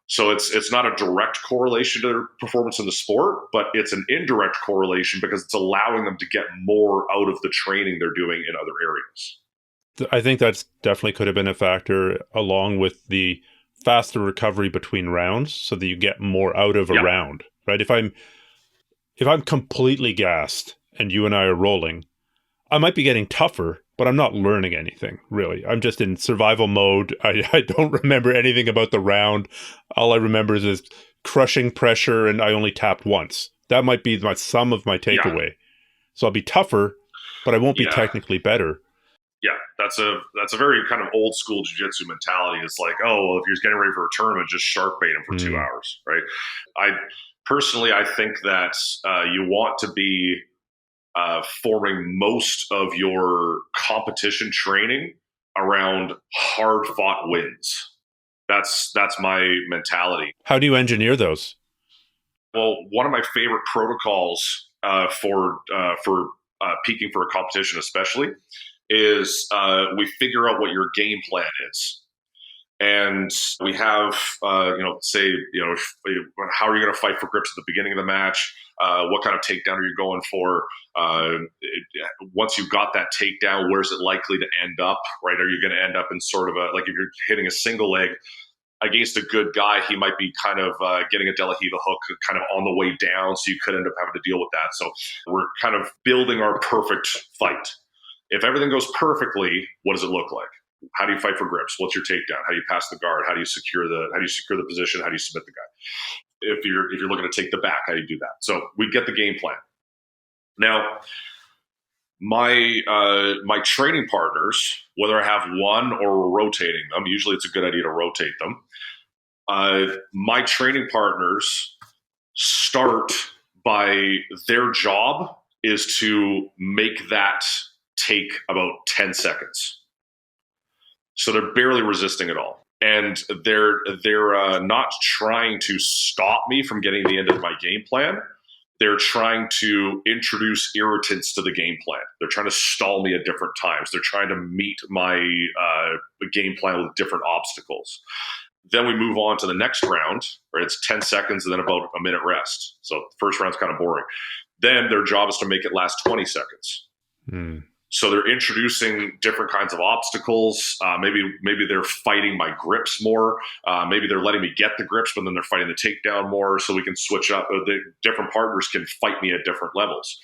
So it's not a direct correlation to their performance in the sport, but it's an indirect correlation because it's allowing them to get more out of the training they're doing in other areas. I think that's definitely could have been a factor, along with the faster recovery between rounds so that you get more out of a round, right? If I'm completely gassed and you and I are rolling, I might be getting tougher, but I'm not learning anything, really. I'm just in survival mode. I don't remember anything about the round. All I remember is crushing pressure, and I only tapped once. That might be some of my takeaway. Yeah. So I'll be tougher, but I won't be technically better. Yeah, that's a very kind of old school jiu-jitsu mentality. It's like, oh, well, if you're getting ready for a tournament, just shark bait him for 2 hours, right? I think that you want to be forming most of your competition training around hard-fought wins. That's my mentality. How do you engineer those? Well, one of my favorite protocols for peaking for a competition, especially, is we figure out what your game plan is. And we have, how are you going to fight for grips at the beginning of the match? What kind of takedown are you going for? Once you've got that takedown, where's it likely to end up, right? Are you going to end up in sort of if you're hitting a single leg against a good guy, he might be kind of getting a De La Riva hook kind of on the way down, so you could end up having to deal with that. So we're kind of building our perfect fight. If everything goes perfectly, what does it look like? How do you fight for grips? What's your takedown? How do you pass the guard? How do you secure the position? How do you submit the guy? If you're looking to take the back, how do you do that? So we get the game plan. Now, my training partners, whether I have one or we're rotating them, usually it's a good idea to rotate them. My training partners start by their job is to make that take about 10 seconds. So they're barely resisting at all. And they're not trying to stop me from getting the end of my game plan. They're trying to introduce irritants to the game plan. They're trying to stall me at different times. They're trying to meet my game plan with different obstacles. Then we move on to the next round, right? It's 10 seconds and then about a minute rest. So the first round's kind of boring. Then their job is to make it last 20 seconds. So they're introducing different kinds of obstacles. Maybe they're fighting my grips more. Maybe they're letting me get the grips, but then they're fighting the takedown more, so we can switch up. The different partners can fight me at different levels.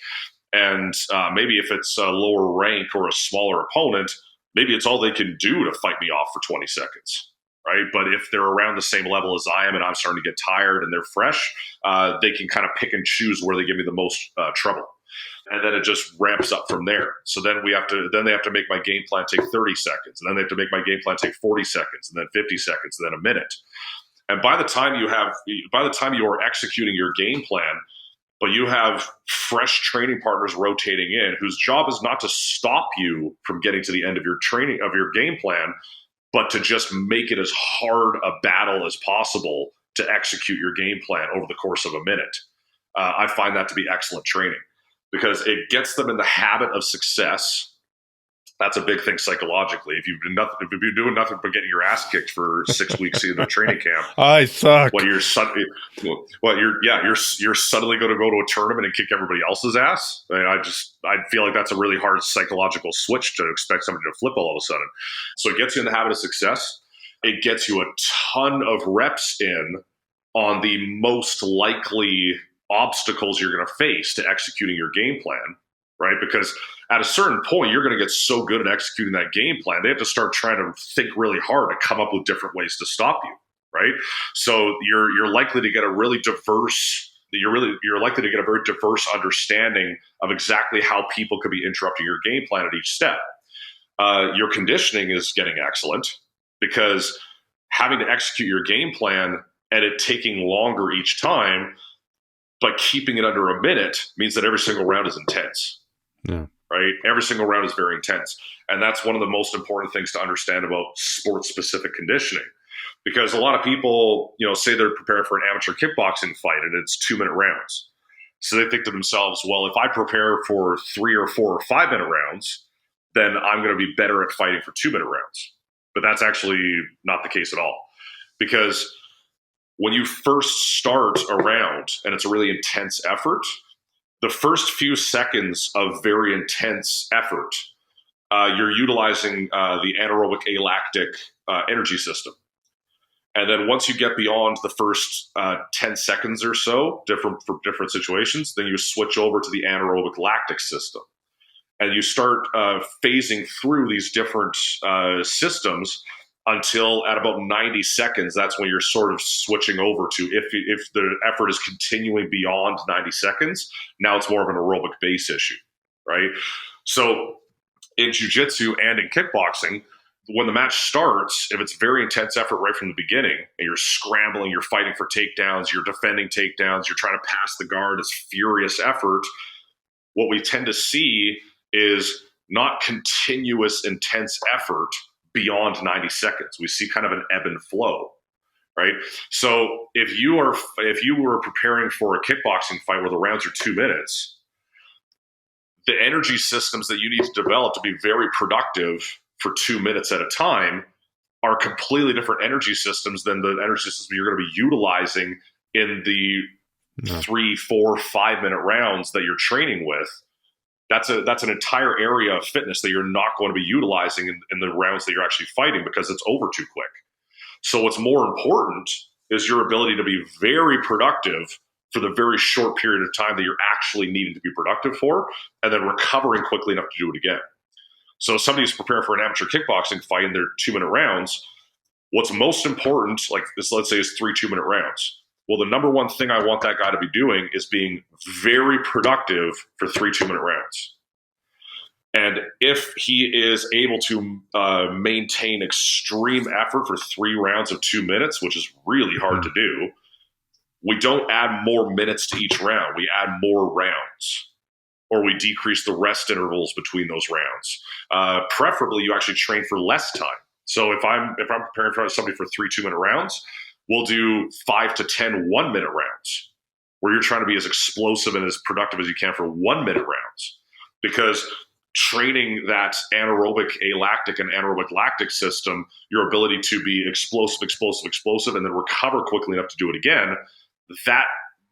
And maybe if it's a lower rank or a smaller opponent, maybe it's all they can do to fight me off for 20 seconds. right? But if they're around the same level as I am and I'm starting to get tired and they're fresh, they can kind of pick and choose where they give me the most trouble. And then it just ramps up from there. So then they have to make my game plan take 30 seconds. And then they have to make my game plan take 40 seconds and then 50 seconds and then a minute. And by the time you are executing your game plan, but you have fresh training partners rotating in whose job is not to stop you from getting to the end of your training, of your game plan, but to just make it as hard a battle as possible to execute your game plan over the course of a minute. I find that to be excellent training because it gets them in the habit of success. That's a big thing psychologically. If you've been doing nothing but getting your ass kicked for 6 weeks in the training camp, I suck. you're suddenly going to go to a tournament and kick everybody else's ass. I feel like that's a really hard psychological switch to expect somebody to flip all of a sudden. So it gets you in the habit of success. It gets you a ton of reps in on the most likely obstacles you're going to face to executing your game plan, right? Because at a certain point, you're going to get so good at executing that game plan, they have to start trying to think really hard to come up with different ways to stop you, right? So you're likely to get a really diverse. You're likely to get a very diverse understanding of exactly how people could be interrupting your game plan at each step. Your conditioning is getting excellent because having to execute your game plan and it taking longer each time, but keeping it under a minute means that every single round is intense. Yeah. Right? Every single round is very intense. And that's one of the most important things to understand about sport-specific conditioning. Because a lot of people, say they're preparing for an amateur kickboxing fight and it's 2-minute rounds. So they think to themselves, well, if I prepare for 3 or 4 or 5-minute rounds, then I'm going to be better at fighting for 2-minute rounds. But that's actually not the case at all. Because when you first start a round and it's a really intense effort, the first few seconds of very intense effort, you're utilizing the anaerobic alactic energy system. And then once you get beyond the first 10 seconds or so, for different situations, then you switch over to the anaerobic lactic system. And you start phasing through these different systems until at about 90 seconds, that's when you're sort of switching over to, if the effort is continuing beyond 90 seconds, now it's more of an aerobic base issue, right? So in jiu-jitsu and in kickboxing, when the match starts, if it's very intense effort right from the beginning, and you're scrambling, you're fighting for takedowns, you're defending takedowns, you're trying to pass the guard, it's furious effort, what we tend to see is not continuous intense effort beyond 90 seconds. We see kind of an ebb and flow, right? So if you were preparing for a kickboxing fight where the rounds are 2 minutes, the energy systems that you need to develop to be very productive for 2 minutes at a time are completely different energy systems than the energy system you're going to be utilizing in the 3, 4, 5-minute rounds that you're training with. That's an entire area of fitness that you're not going to be utilizing in the rounds that you're actually fighting because it's over too quick. So what's more important is your ability to be very productive for the very short period of time that you're actually needing to be productive for, and then recovering quickly enough to do it again. So if somebody's preparing for an amateur kickboxing fight and they're 2-minute rounds, what's most important, like this, let's say, is 3 2-minute rounds. Well, the number one thing I want that guy to be doing is being very productive for 3 2-minute rounds. And if he is able to maintain extreme effort for 3 rounds of 2 minutes, which is really hard to do, we don't add more minutes to each round. We add more rounds, or we decrease the rest intervals between those rounds. Preferably, you actually train for less time. So if I'm preparing for somebody for 3 2-minute rounds, we'll do 5 to 10 1-minute rounds where you're trying to be as explosive and as productive as you can for 1-minute rounds. Because training that anaerobic alactic and anaerobic lactic system, your ability to be explosive, and then recover quickly enough to do it again, that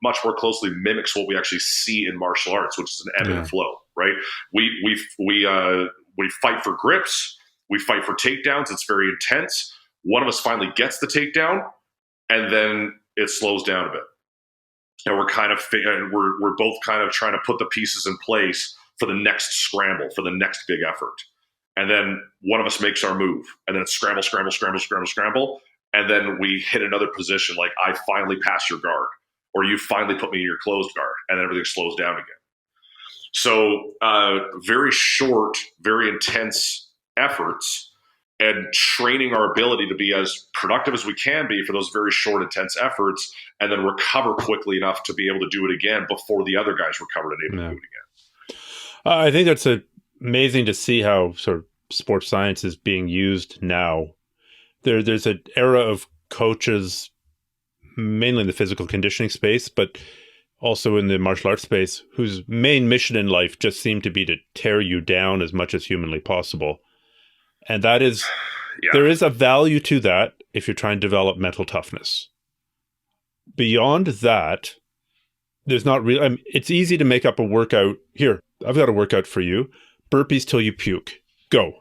much more closely mimics what we actually see in martial arts, which is an ebb and flow, right? We fight for grips, we fight for takedowns. It's very intense. One of us finally gets the takedown, and then it slows down a bit. And we're both kind of trying to put the pieces in place for the next scramble, for the next big effort. And then one of us makes our move, and then it's scramble, And then we hit another position, like I finally pass your guard, or you finally put me in your closed guard, and then everything slows down again. So very short, very intense efforts, and training our ability to be as productive as we can be for those very short, intense efforts, and then recover quickly enough to be able to do it again before the other guys recovered and able to do it again. I think that's amazing to see how sort of sports science is being used now. There's an era of coaches, mainly in the physical conditioning space, but also in the martial arts space, whose main mission in life just seemed to be to tear you down as much as humanly possible. And that is, there is a value to that if you're trying to develop mental toughness. Beyond that, there's not really, I mean, it's easy to make up a workout. Here, I've got a workout for you. Burpees till you puke. Go.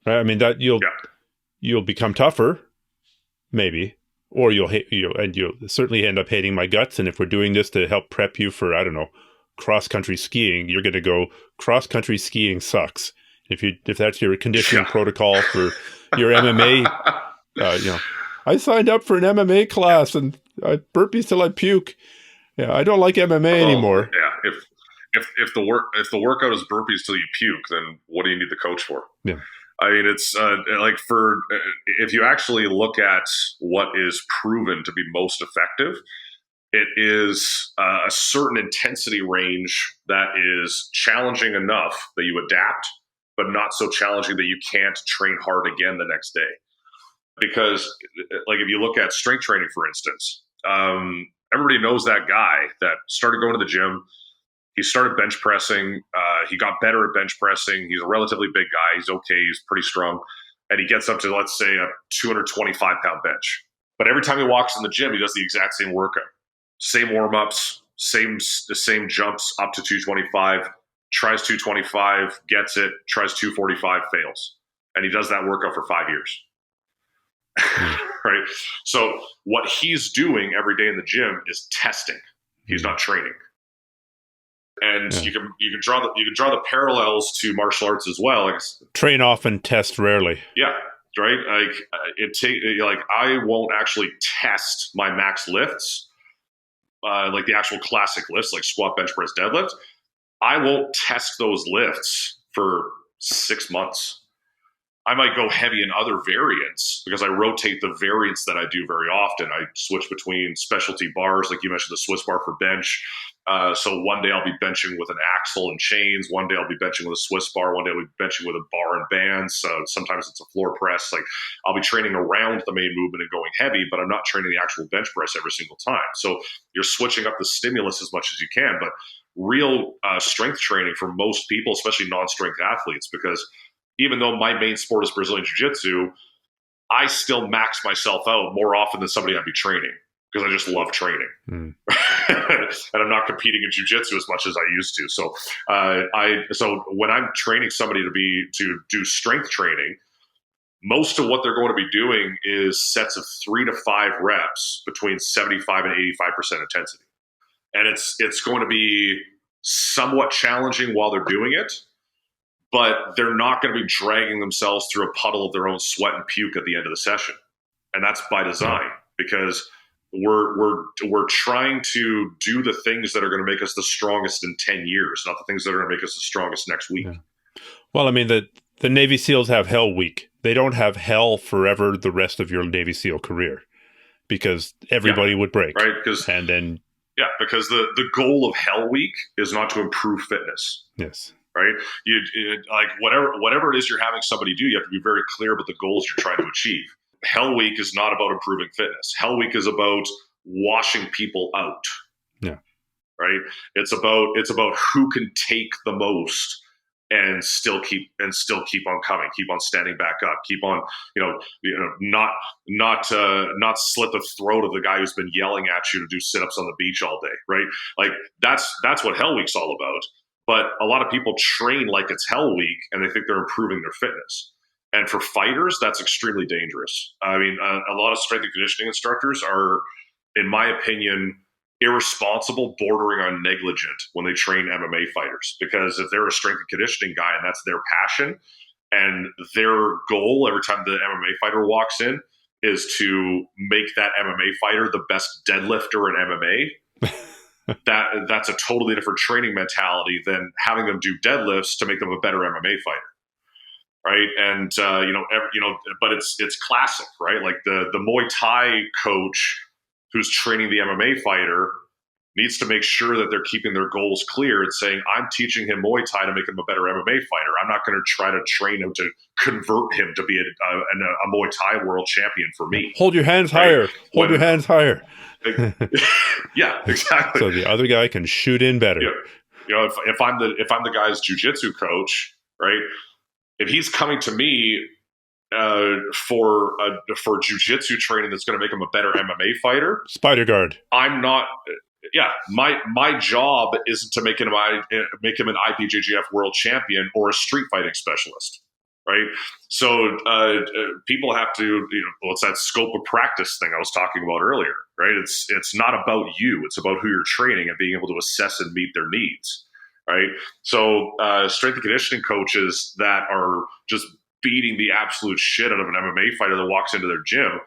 Right? I mean, that you'll become tougher, maybe, or you'll certainly end up hating my guts. And if we're doing this to help prep you for, I don't know, cross-country skiing, you're going to go, cross-country skiing sucks. If that's your conditioning protocol for your MMA, I signed up for an MMA class and I burpees till I puke. Yeah, I don't like MMA anymore. Yeah, if the workout is burpees till you puke, then what do you need the coach for? Yeah. I mean, it's if you actually look at what is proven to be most effective, it is a certain intensity range that is challenging enough that you adapt, but not so challenging that you can't train hard again the next day. Because, like, if you look at strength training, for instance, everybody knows that guy that started going to the gym. He started bench pressing. He got better at bench pressing. He's a relatively big guy. He's okay. He's pretty strong. And he gets up to, let's say, a 225-pound bench. But every time he walks in the gym, he does the exact same workout. Same warm-ups, the same jumps up to 225, tries 225, gets it, tries 245, fails. And he does that workout for 5 years. Right? So what he's doing every day in the gym is testing. He's not training. And you can draw the parallels to martial arts as well. Like, train often, test rarely. Yeah, right. Like I won't actually test my max lifts, like the actual classic lifts, like squat, bench press, deadlift. I won't test those lifts for 6 months. I might go heavy in other variants because I rotate the variants that I do very often. I switch between specialty bars, like you mentioned, the Swiss bar for bench. So one day I'll be benching with an axle and chains. One day I'll be benching with a Swiss bar. One day I'll be benching with a bar and bands. Sometimes it's a floor press. Like, I'll be training around the main movement and going heavy, but I'm not training the actual bench press every single time. So you're switching up the stimulus as much as you can. But real strength training for most people, especially non-strength athletes, because even though my main sport is Brazilian Jiu-Jitsu, I still max myself out more often than somebody I'd be training because I just love training. And I'm not competing in Jiu-Jitsu as much as I used to. So so when I'm training somebody to do strength training, most of what they're going to be doing is sets of 3 to 5 reps between 75 and 85% intensity. And it's going to be somewhat challenging while they're doing it, but they're not going to be dragging themselves through a puddle of their own sweat and puke at the end of the session. And that's by design, because we're trying to do the things that are going to make us the strongest in 10 years, not the things that are going to make us the strongest next week. Yeah. Well, I mean, the Navy SEALs have Hell Week. They don't have hell forever the rest of your Navy SEAL career, because everybody would break. Right. Because the goal of Hell Week is not to improve fitness. Yes. Right? Like whatever it is you're having somebody do, you have to be very clear about the goals you're trying to achieve. Hell Week is not about improving fitness. Hell Week is about washing people out. Yeah. Right? It's about who can take the most and still keep on coming, keep on standing back up, keep on, not slit the throat of the guy who's been yelling at you to do sit-ups on the beach all day, right? Like that's what Hell Week's all about. But a lot of people train like it's Hell Week and they think they're improving their fitness. And for fighters, that's extremely dangerous. I mean, a lot of strength and conditioning instructors are, in my opinion, irresponsible, bordering on negligent when they train MMA fighters. Because if they're a strength and conditioning guy and that's their passion, and their goal every time the MMA fighter walks in is to make that MMA fighter the best deadlifter in MMA, that's a totally different training mentality than having them do deadlifts to make them a better MMA fighter. Right. And, but it's classic, right? Like the Muay Thai coach who's training the MMA fighter needs to make sure that they're keeping their goals clear and saying, I'm teaching him Muay Thai to make him a better MMA fighter. I'm not going to try to train him to convert him to be a Muay Thai world champion for me. Hold your hands higher. Hold your hands higher. Yeah, exactly. So the other guy can shoot in better. If I'm the guy's jiu-jitsu coach, right? If he's coming to me for jiu-jitsu training that's going to make him a better MMA fighter, Spider guard. I'm not. Yeah, my job isn't to make him an IBJJF world champion or a street fighting specialist, right? So people have to, it's that scope of practice thing I was talking about earlier, right? It's not about you; it's about who you're training and being able to assess and meet their needs, right? So strength and conditioning coaches that are just beating the absolute shit out of an MMA fighter that walks into their gym.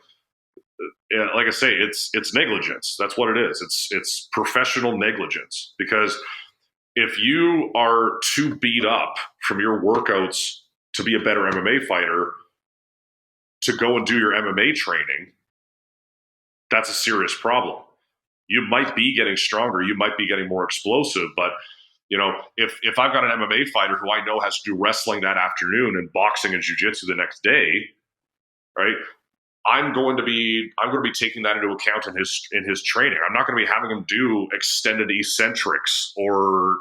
Like I say, it's negligence. That's what it is. It's professional negligence, because if you are too beat up from your workouts to be a better MMA fighter to go and do your MMA training, that's a serious problem. You might be getting stronger. You might be getting more explosive, but if I've got an MMA fighter who I know has to do wrestling that afternoon and boxing and jiu-jitsu the next day, right? I'm going to be taking that into account in his training. I'm not going to be having him do extended eccentrics or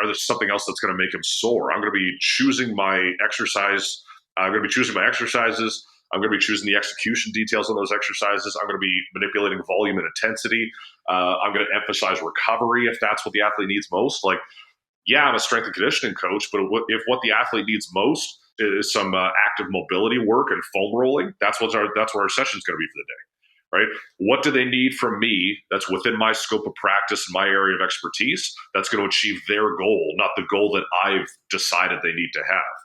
there's something else that's going to make him sore. I'm going to be choosing my exercise. I'm going to be choosing my exercises. I'm going to be choosing the execution details on those exercises. I'm going to be manipulating volume and intensity. I'm going to emphasize recovery if that's what the athlete needs most. Like, yeah, I'm a strength and conditioning coach, but if what the athlete needs most is some active mobility work and foam rolling, that's where our session's going to be for the day, right? What do they need from me that's within my scope of practice and my area of expertise that's going to achieve their goal, not the goal that I've decided they need to have,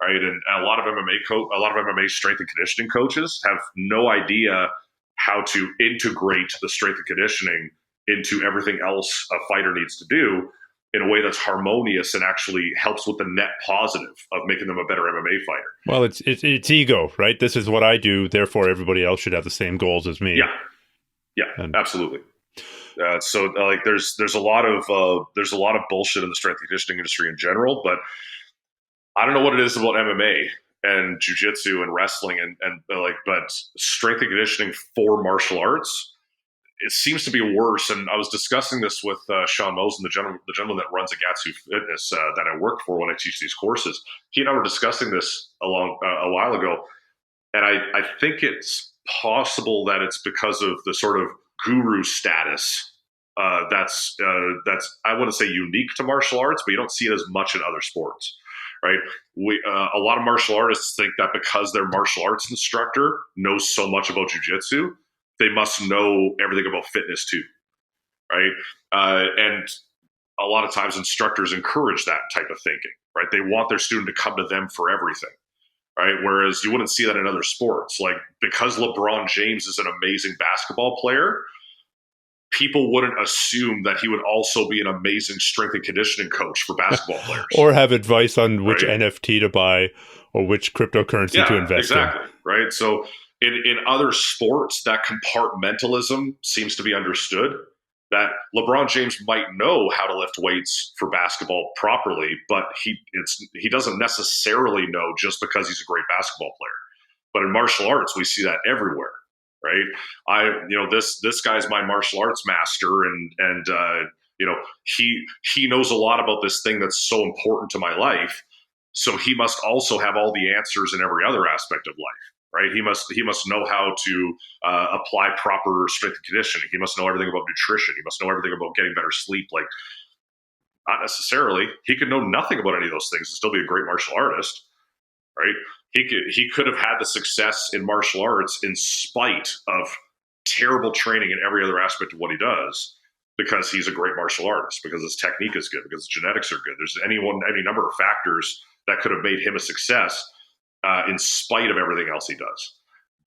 right? And a lot of MMA strength and conditioning coaches have no idea how to integrate the strength and conditioning into everything else a fighter needs to do in a way that's harmonious and actually helps with the net positive of making them a better MMA fighter. Well, it's ego, right? This is what I do, therefore everybody else should have the same goals as me. Yeah, absolutely. So there's a lot of bullshit in the strength and conditioning industry in general, but I don't know what it is about MMA and jiu-jitsu and wrestling but strength and conditioning for martial arts, it seems to be worse. And I was discussing this with Sean Mosen, the gentleman that runs Agatsu Fitness that I work for when I teach these courses. He and I were discussing this a while ago, and I think it's possible that it's because of the sort of guru status that's I wouldn't say unique to martial arts, but you don't see it as much in other sports. Right? A lot of martial artists think that because their martial arts instructor knows so much about jiu-jitsu, they must know everything about fitness too, right? And a lot of times instructors encourage that type of thinking, right? They want their student to come to them for everything, right? Whereas you wouldn't see that in other sports. Like, because LeBron James is an amazing basketball player, people wouldn't assume that he would also be an amazing strength and conditioning coach for basketball players. Or have advice on which NFT to buy or which cryptocurrency to invest in. Exactly, right? So in other sports, that compartmentalism seems to be understood, that LeBron James might know how to lift weights for basketball properly, but he doesn't necessarily know just because he's a great basketball player. But in martial arts, we see that everywhere, right? This guy's my martial arts master, and he knows a lot about this thing that's so important to my life. So he must also have all the answers in every other aspect of life. Right, he must know how to apply proper strength and conditioning. He must know everything about nutrition. He must know everything about getting better sleep. Like, not necessarily. He could know nothing about any of those things and still be a great martial artist. Right? He could have had the success in martial arts in spite of terrible training in every other aspect of what he does, because he's a great martial artist, because his technique is good, because his genetics are good. There's any number of factors that could have made him a success. In spite of everything else he does.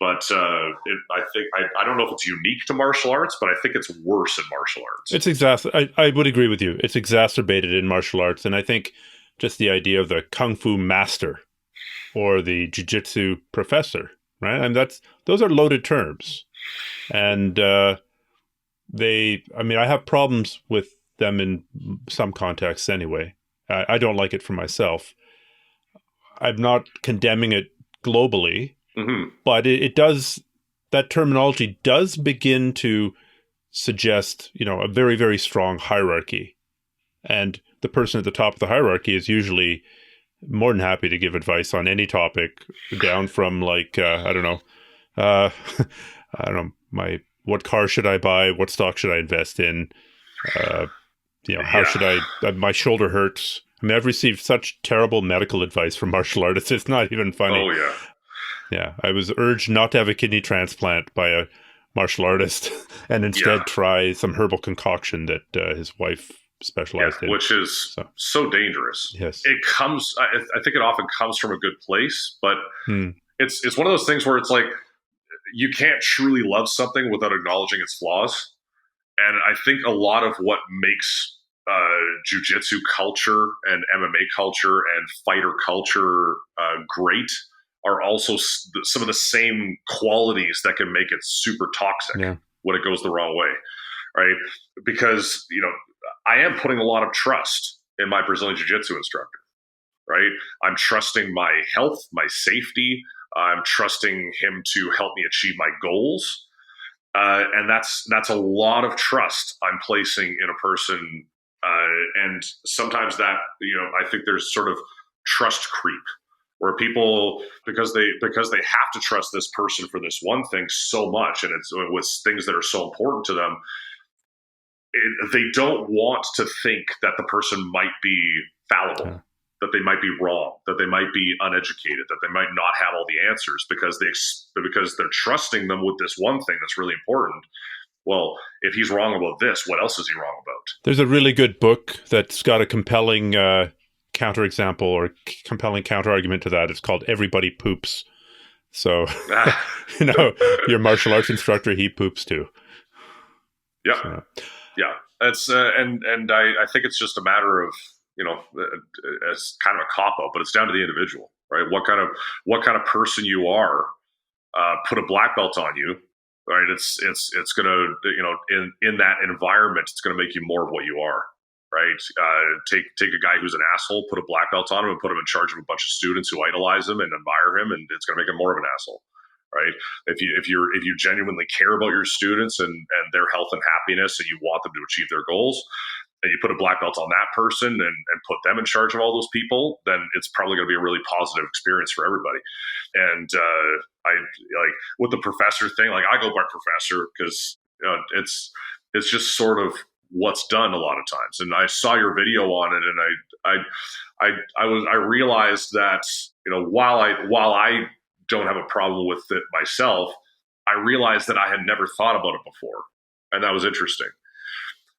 But I don't know if it's unique to martial arts, but I think it's worse in martial arts. It's I would agree with you. It's exacerbated in martial arts, and I think just the idea of the kung fu master or the jiu-jitsu professor, right? And those are loaded terms, and I have problems with them in some contexts anyway. I don't like it for myself. I'm not condemning it globally. Mm-hmm. But that terminology does begin to suggest, a very, very strong hierarchy. And the person at the top of the hierarchy is usually more than happy to give advice on any topic, down from what car should I buy? What stock should I invest in? How should my shoulder hurts. I've received such terrible medical advice from martial artists. It's not even funny. Oh, yeah. Yeah, I was urged not to have a kidney transplant by a martial artist and instead try some herbal concoction that his wife specialized in. Which is so dangerous. Yes. It comes, I think it often comes from a good place, but it's one of those things where it's like, you can't truly love something without acknowledging its flaws. And I think a lot of what makes jiu-jitsu culture and MMA culture and fighter culture great are also some of the same qualities that can make it super toxic when it goes the wrong way, right? Because, I am putting a lot of trust in my Brazilian Jiu-Jitsu instructor, right? I'm trusting my health, my safety. I'm trusting him to help me achieve my goals. And that's a lot of trust I'm placing in a person. And sometimes that, I think there's sort of trust creep, where people, because they have to trust this person for this one thing so much, and it's with things that are so important to them, they don't want to think that the person might be fallible, that they might be wrong, that they might be uneducated, that they might not have all the answers, because they're trusting them with this one thing that's really important. Well, if he's wrong about this, what else is he wrong about? There's a really good book that's got a compelling counterexample or compelling counterargument to that. It's called Everybody Poops. So, your martial arts instructor, he poops too. Yeah. So. Yeah. That's, and I think it's just a matter of, it's kind of a cop-out, but it's down to the individual, right? What kind of person you are, put a black belt on you, right? It's going to, in that environment, it's going to make you more of what you are. Right. Take a guy who's an asshole, put a black belt on him, and put him in charge of a bunch of students who idolize him and admire him, and it's going to make him more of an asshole. Right. If you genuinely care about your students and their health and happiness, and you want them to achieve their goals, and you put a black belt on that person and put them in charge of all those people, then it's probably going to be a really positive experience for everybody. And I like with the professor thing, like I go by professor because it's just sort of what's done a lot of times. And I saw your video on it, and I realized that, while I don't have a problem with it myself, I realized that I had never thought about it before. And that was interesting.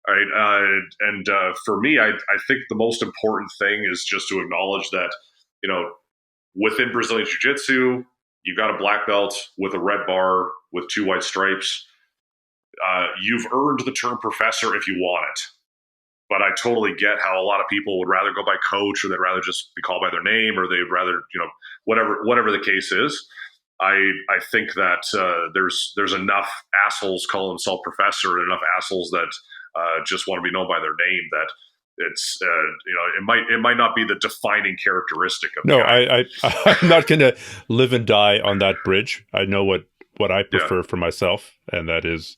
All right. And for me, I think the most important thing is just to acknowledge that, within Brazilian Jiu-Jitsu, you've got a black belt with a red bar with 2 white stripes. You've earned the term professor if you want it. But I totally get how a lot of people would rather go by coach, or they'd rather just be called by their name, or they'd rather, whatever the case is. I think that there's enough assholes calling themselves professor, and enough assholes that just want to be known by their name, that it's it might not be the defining characteristic of the guy. I'm not going to live and die on that bridge. I know what I prefer for myself, and that is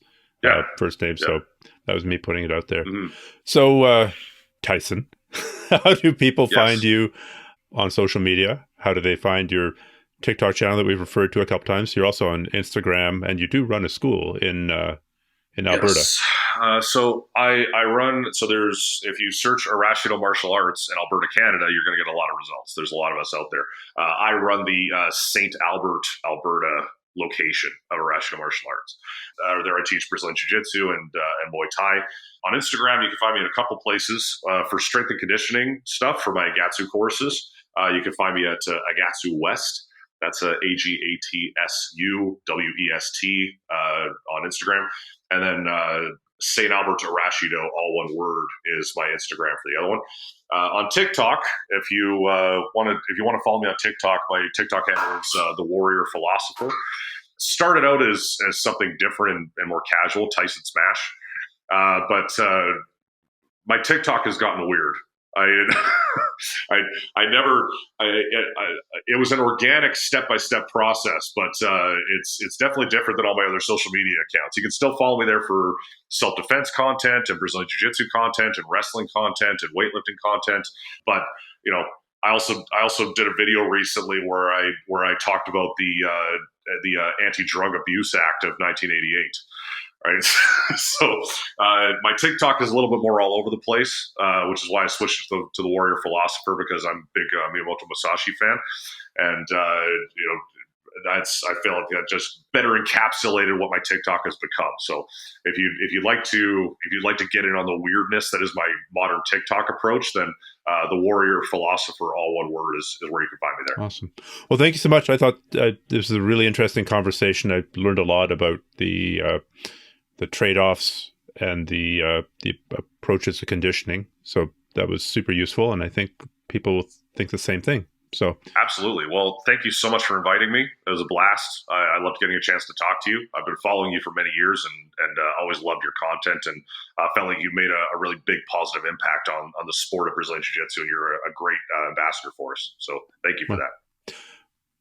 first name. Yeah. So that was me putting it out there. Mm-hmm. So Tyson, how do people find you on social media? How do they find your TikTok channel that we've referred to a couple times? You're also on Instagram, and you do run a school in Alberta. Yes. So I run, if you search Irrational Martial Arts in Alberta, Canada, you're going to get a lot of results. There's a lot of us out there. I run the St. Albert, Alberta location of Irrational Martial Arts. There I teach Brazilian Jiu-Jitsu and Muay Thai. On Instagram, you can find me in a couple places for strength and conditioning stuff for my Agatsu courses. You can find me at Agatsu West. That's AGATSUWEST on Instagram. And then St. Albert Arashido, all one word, is my Instagram for the other one. On TikTok, if you want to follow me on TikTok, my TikTok handle is The Warrior Philosopher. Started out as something different and more casual, Tyson Smash. But my TikTok has gotten weird. It was an organic step-by-step process, but it's definitely different than all my other social media accounts. You can still follow me there for self-defense content and Brazilian Jiu-Jitsu content and wrestling content and weightlifting content. But, I also did a video recently where I talked about the Anti-Drug Abuse Act of 1988. Right. So my TikTok is a little bit more all over the place, which is why I switched to the Warrior Philosopher, because I'm a big Miyamoto Musashi fan. And, I feel like that just better encapsulated what my TikTok has become. So if you'd like to get in on the weirdness that is my modern TikTok approach, then the Warrior Philosopher, all one word, is where you can find me there. Awesome. Well, thank you so much. I thought this was a really interesting conversation. I learned a lot about the trade-offs and the approaches to conditioning. So that was super useful, and I think people will think the same thing. So absolutely. Well, thank you so much for inviting me. It was a blast. I loved getting a chance to talk to you. I've been following you for many years and always loved your content, and felt like you made a really big positive impact on the sport of Brazilian Jiu-Jitsu, and you're a great ambassador for us. So thank you for that.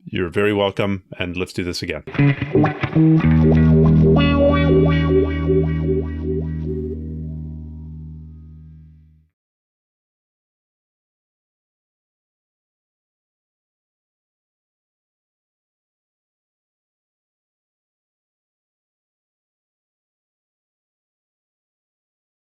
You're very welcome, and let's do this again.